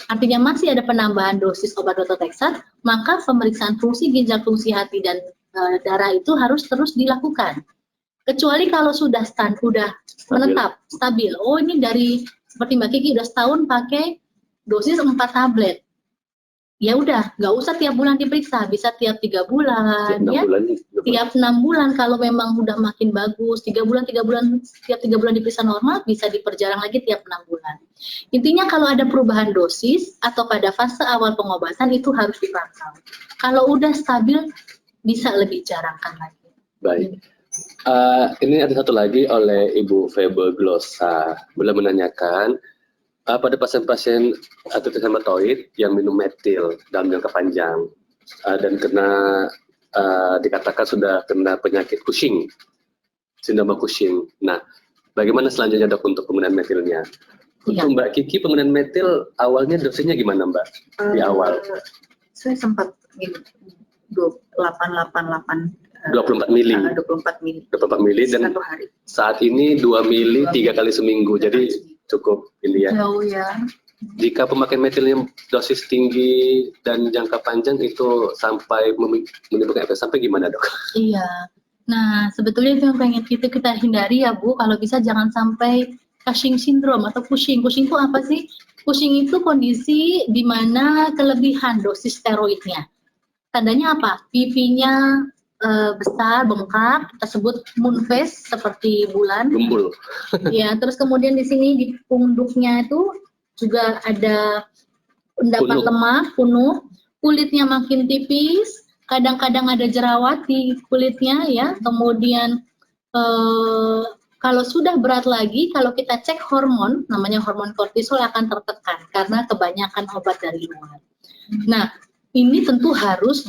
artinya masih ada penambahan dosis obat methotrexate, maka pemeriksaan fungsi ginjal, fungsi hati, dan darah itu harus terus dilakukan. Kecuali kalau sudah menetap, stabil. Oh, ini dari seperti Mbak Kiki udah setahun pakai dosis 4 tablet. Ya udah, nggak usah tiap bulan diperiksa, bisa tiap 3 bulan, tiap 6 bulan kalau memang udah makin bagus, 3 bulan, tiap 3 bulan diperiksa normal, bisa diperjarang lagi tiap 6 bulan. Intinya kalau ada perubahan dosis atau pada fase awal pengobatan itu harus dipantau. Kalau udah stabil, bisa lebih jarangkan lagi. Baik. Ini ada satu lagi oleh Ibu Febe Glossa. Beliau menanyakan, pada pasien-pasien artritis reumatoid yang minum metil dalam jangka panjang dan dikatakan sudah kena penyakit Cushing, sindrom Cushing. Nah, bagaimana selanjutnya Dok untuk penggunaan metilnya? Untuk Mbak Kiki, penggunaan metil awalnya dosisnya gimana Mbak di awal? Saya sempat 24 mili. 24 mili dan hari. Saat ini 2 mili 3 kali seminggu. Jadi cukup ini ya. Jauh ya. Jika pemakaian metilnya dosis tinggi dan jangka panjang itu sampai menimbulkan efek sampai gimana Dok? Iya. Nah, sebetulnya itu yang pengen kita hindari ya Bu, kalau bisa jangan sampai Cushing syndrome atau Cushing. Cushing itu apa sih? Cushing itu kondisi di mana kelebihan dosis steroidnya. Tandanya apa? Pipinya besar, bengkak, kita sebut moon face seperti bulan. Gembul. Ya, terus kemudian di sini di punduknya itu juga ada endapan lemak, punuk, kulitnya makin tipis, kadang-kadang ada jerawat di kulitnya ya. Kemudian kalau sudah berat lagi, kalau kita cek hormon, namanya hormon kortisol akan tertekan karena kebanyakan obat dari luar. Nah, ini tentu harus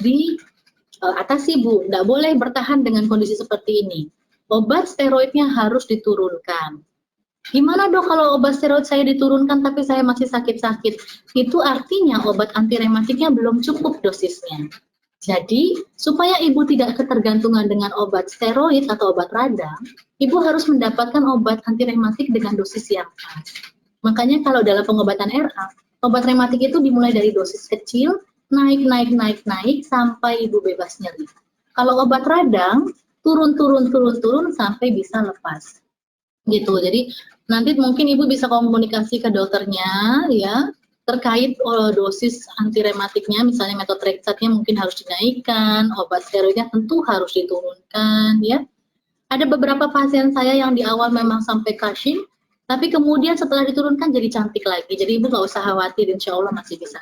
atasi Bu, nggak boleh bertahan dengan kondisi seperti ini. Obat steroidnya harus diturunkan. Gimana Dok kalau obat steroid saya diturunkan tapi saya masih sakit-sakit? Itu artinya obat anti rematiknya belum cukup dosisnya. Jadi, supaya Ibu tidak ketergantungan dengan obat steroid atau obat radang, Ibu harus mendapatkan obat anti rematik dengan dosis yang pas. Makanya kalau dalam pengobatan RA, obat rematik itu dimulai dari dosis kecil, naik sampai Ibu bebas nyeri. Kalau obat radang turun sampai bisa lepas. Gitu. Jadi nanti mungkin Ibu bisa komunikasi ke dokternya ya. terkait dosis antirematiknya, misalnya methotrexate-nya mungkin harus dinaikkan, obat steroidnya tentu harus diturunkan, ya. Ada beberapa pasien saya yang di awal memang sampai Cushing, tapi kemudian setelah diturunkan jadi cantik lagi. Jadi Ibu nggak usah khawatir, insya Allah masih bisa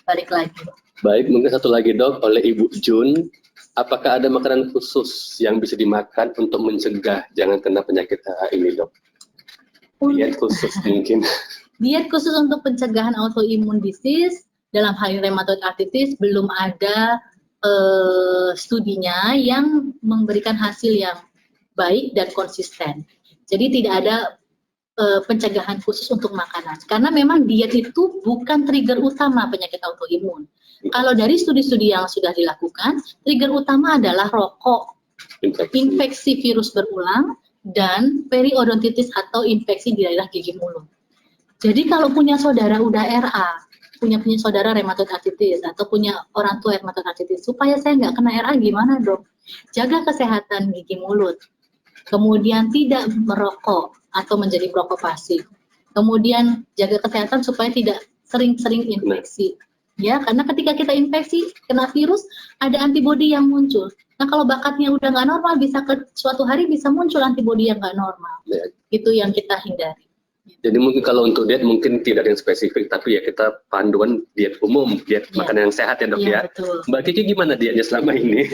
balik lagi. Baik, mungkin satu lagi Dok, oleh Ibu Jun, apakah ada makanan khusus yang bisa dimakan untuk mencegah jangan kena penyakit ini Dok? Diet khusus mungkin. Diet khusus untuk pencegahan autoimmune disease dalam hal rheumatoid arthritis belum ada studinya yang memberikan hasil yang baik dan konsisten. Jadi tidak ada pencegahan khusus untuk makanan. Karena memang diet itu bukan trigger utama penyakit autoimun. Kalau dari studi-studi yang sudah dilakukan, trigger utama adalah rokok, infeksi virus berulang, dan periodontitis atau infeksi di daerah gigi mulut. Jadi kalau punya saudara udah RA, punya saudara rheumatoid arthritis, atau punya orang tua rheumatoid arthritis, supaya saya nggak kena RA gimana dok? Jaga kesehatan gigi mulut, kemudian tidak merokok atau menjadi perokok pasif, kemudian jaga kesehatan supaya tidak sering-sering infeksi. Ya, karena ketika kita infeksi, kena virus, ada antibodi yang muncul. Nah, kalau bakatnya udah nggak normal, bisa ke suatu hari bisa muncul antibodi yang nggak normal. Ya. Itu yang kita hindari. Jadi mungkin kalau untuk diet mungkin tidak ada yang spesifik, tapi ya kita panduan diet umum, diet makanan yang sehat ya dok ya. Betul. Mbak Kiki gimana dietnya selama ini?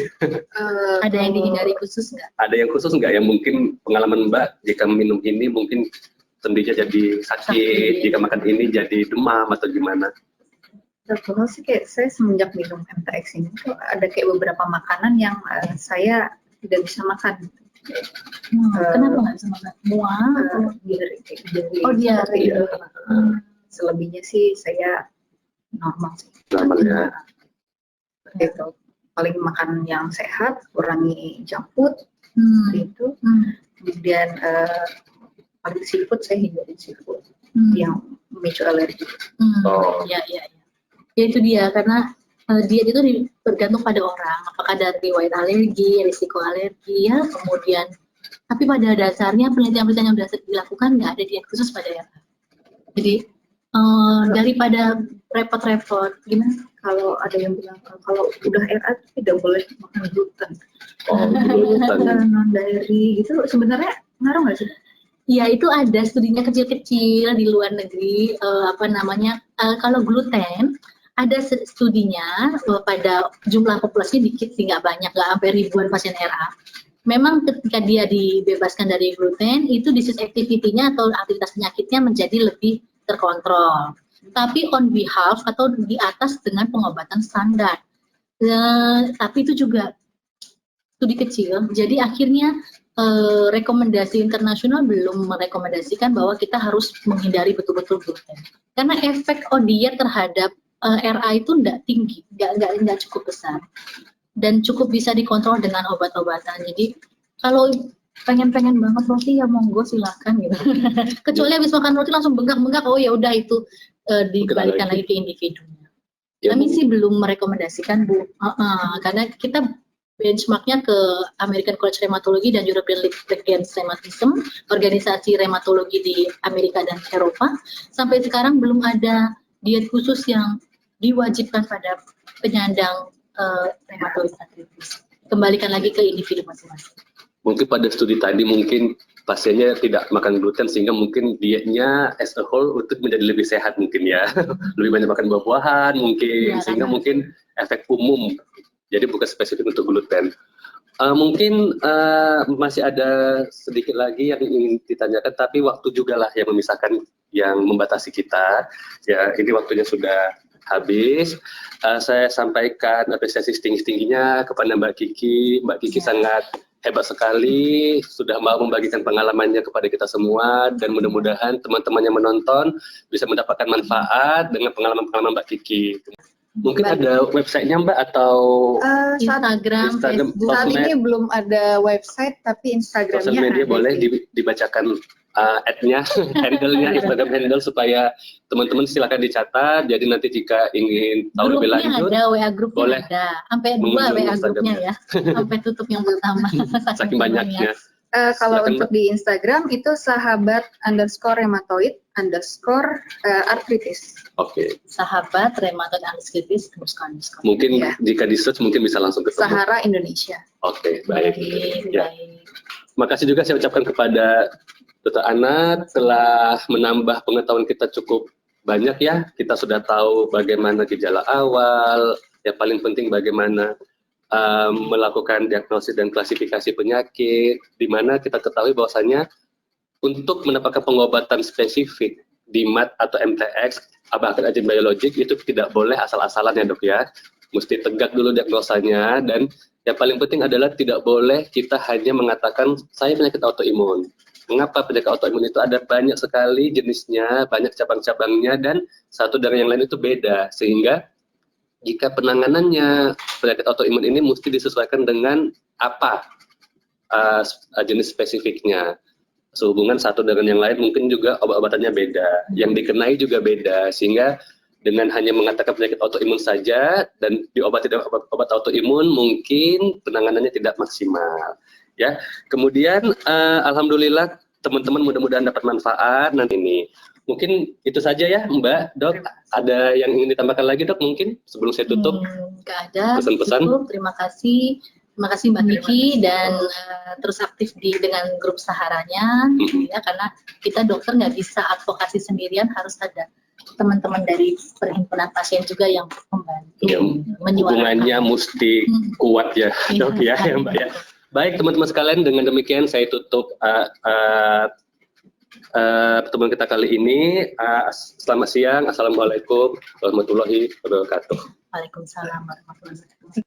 Ada yang dihindari khusus nggak? Ada yang khusus nggak? Yang mungkin pengalaman Mbak, jika minum ini mungkin sendinya jadi sakit, jika makan ini jadi demam atau gimana? Kalau sih kayak saya semenjak minum MTX ini tuh ada kayak beberapa makanan yang saya tidak bisa makan. Kenapa nggak bisa makan? Mual? Diare. Selebihnya sih saya normal sih. Normal ya. Itu paling makan yang sehat, kurangi junk food, gitu. Kemudian paling seafood saya hindari seafood yang memicu alergi. Ya. Ya itu dia, karena diet itu bergantung pada orang, apakah ada riwayat alergi, risiko alergi, ya, kemudian, tapi pada dasarnya penelitian-penelitian yang sudah dilakukan nggak ada diet khusus pada RA. Jadi daripada repot-repot, gimana? Kalau ada yang bilang kalau udah RA tidak boleh makan gluten, non-dairy gitu, sebenarnya ngaruh nggak sih? Ya itu ada studinya kecil-kecil di luar negeri, kalau gluten, ada studinya pada jumlah populasi dikit sih, nggak banyak, nggak sampai ribuan pasien RA. Memang ketika dia dibebaskan dari gluten, itu disease activity-nya atau aktivitas penyakitnya menjadi lebih terkontrol. Tapi on behalf atau di atas dengan pengobatan standar. Tapi itu juga studi kecil, jadi akhirnya rekomendasi internasional belum merekomendasikan bahwa kita harus menghindari betul-betul gluten. Karena efek diet terhadap RA itu tidak tinggi, nggak cukup besar, dan cukup bisa dikontrol dengan obat-obatan. Jadi kalau pengen banget roti ya monggo silakan gitu. Kecuali habis makan roti langsung bengkak-bengkak, oh ya udah itu dibalikan lagi ke individunya. Ya, kami sih belum merekomendasikan Bu, karena kita benchmarknya ke American College Rheumatology dan European League Against Rheumatism, organisasi rheumatologi di Amerika dan Eropa. Sampai sekarang belum ada diet khusus yang diwajibkan pada penyandang rheumatoid arthritis. Kembalikan lagi ke individu masing-masing. Mungkin pada studi tadi mungkin pasiennya tidak makan gluten sehingga mungkin dietnya as a whole untuk menjadi lebih sehat mungkin ya. Lebih banyak makan buah-buahan mungkin, sehingga mungkin efek umum. Jadi bukan spesifik untuk gluten. Mungkin masih ada sedikit lagi yang ingin ditanyakan, tapi waktu juga lah yang memisahkan, yang membatasi kita. Ya, ini waktunya sudah habis. Saya sampaikan apresiasi setinggi-tingginya kepada Mbak Kiki. Mbak Kiki sangat hebat sekali, sudah mau membagikan pengalamannya kepada kita semua, dan mudah-mudahan teman-teman yang menonton bisa mendapatkan manfaat dengan pengalaman-pengalaman Mbak Kiki. Mungkin ada websitenya Mbak atau Instagram, Facebook. Saat ini belum ada website, tapi Instagramnya sosial media ada. Boleh dibacakan ad-nya, handle-nya, Instagram handle, supaya teman-teman silakan dicatat. Jadi nanti jika ingin tahu lebih lanjut, ada WA grupnya, boleh ada, sampai 2 WA grupnya ya, sampai tutup yang pertama. Saking banyaknya. Kalau untuk di Instagram itu sahabat_rheumatoid artritis. Oke. Sahabat Rheumatoid Arthritis __. Mungkin Ya. jika di search mungkin bisa langsung ketemu. Sahara Indonesia. Oke, baik. Ya. Baik. Makasih juga saya ucapkan kepada Dr. Ana telah menambah pengetahuan kita cukup banyak ya. Kita sudah tahu bagaimana gejala awal, yang paling penting bagaimana melakukan diagnosis dan klasifikasi penyakit, di mana kita ketahui bahwasanya untuk mendapatkan pengobatan spesifik di MAT atau MTX, bahkan agent biologik itu tidak boleh asal-asalan ya dok ya. Mesti tegak dulu diagnosanya, dan yang paling penting adalah tidak boleh kita hanya mengatakan saya penyakit autoimun. Mengapa penyakit autoimun itu ada banyak sekali jenisnya, banyak cabang-cabangnya, dan satu dari yang lain itu beda. Sehingga jika penanganannya penyakit autoimun ini mesti disesuaikan dengan apa jenis spesifiknya. Sehubungan satu dengan yang lain mungkin juga obat-obatannya beda, yang dikenai juga beda, sehingga dengan hanya mengatakan penyakit autoimun saja dan diobati dengan obat autoimun mungkin penanganannya tidak maksimal. Ya, kemudian alhamdulillah teman-teman mudah-mudahan dapat manfaat nanti ini. Mungkin itu saja ya Mbak, Dok. Ada yang ingin ditambahkan lagi Dok mungkin sebelum saya tutup? Nggak ada. Pesan-pesan? Cukup. Terima kasih. Terima kasih Mbak Kiki dan terus aktif dengan grup Saharanya, ya, karena kita dokter nggak bisa advokasi sendirian, harus ada teman-teman dari perhimpunan pasien juga yang membantu Ya, hubungannya mesti kuat ya dok ya Mbak ya. Baik teman-teman sekalian, dengan demikian saya tutup pertemuan kita kali ini. Selamat siang, assalamualaikum warahmatullahi wabarakatuh. Waalaikumsalam warahmatullahi wabarakatuh.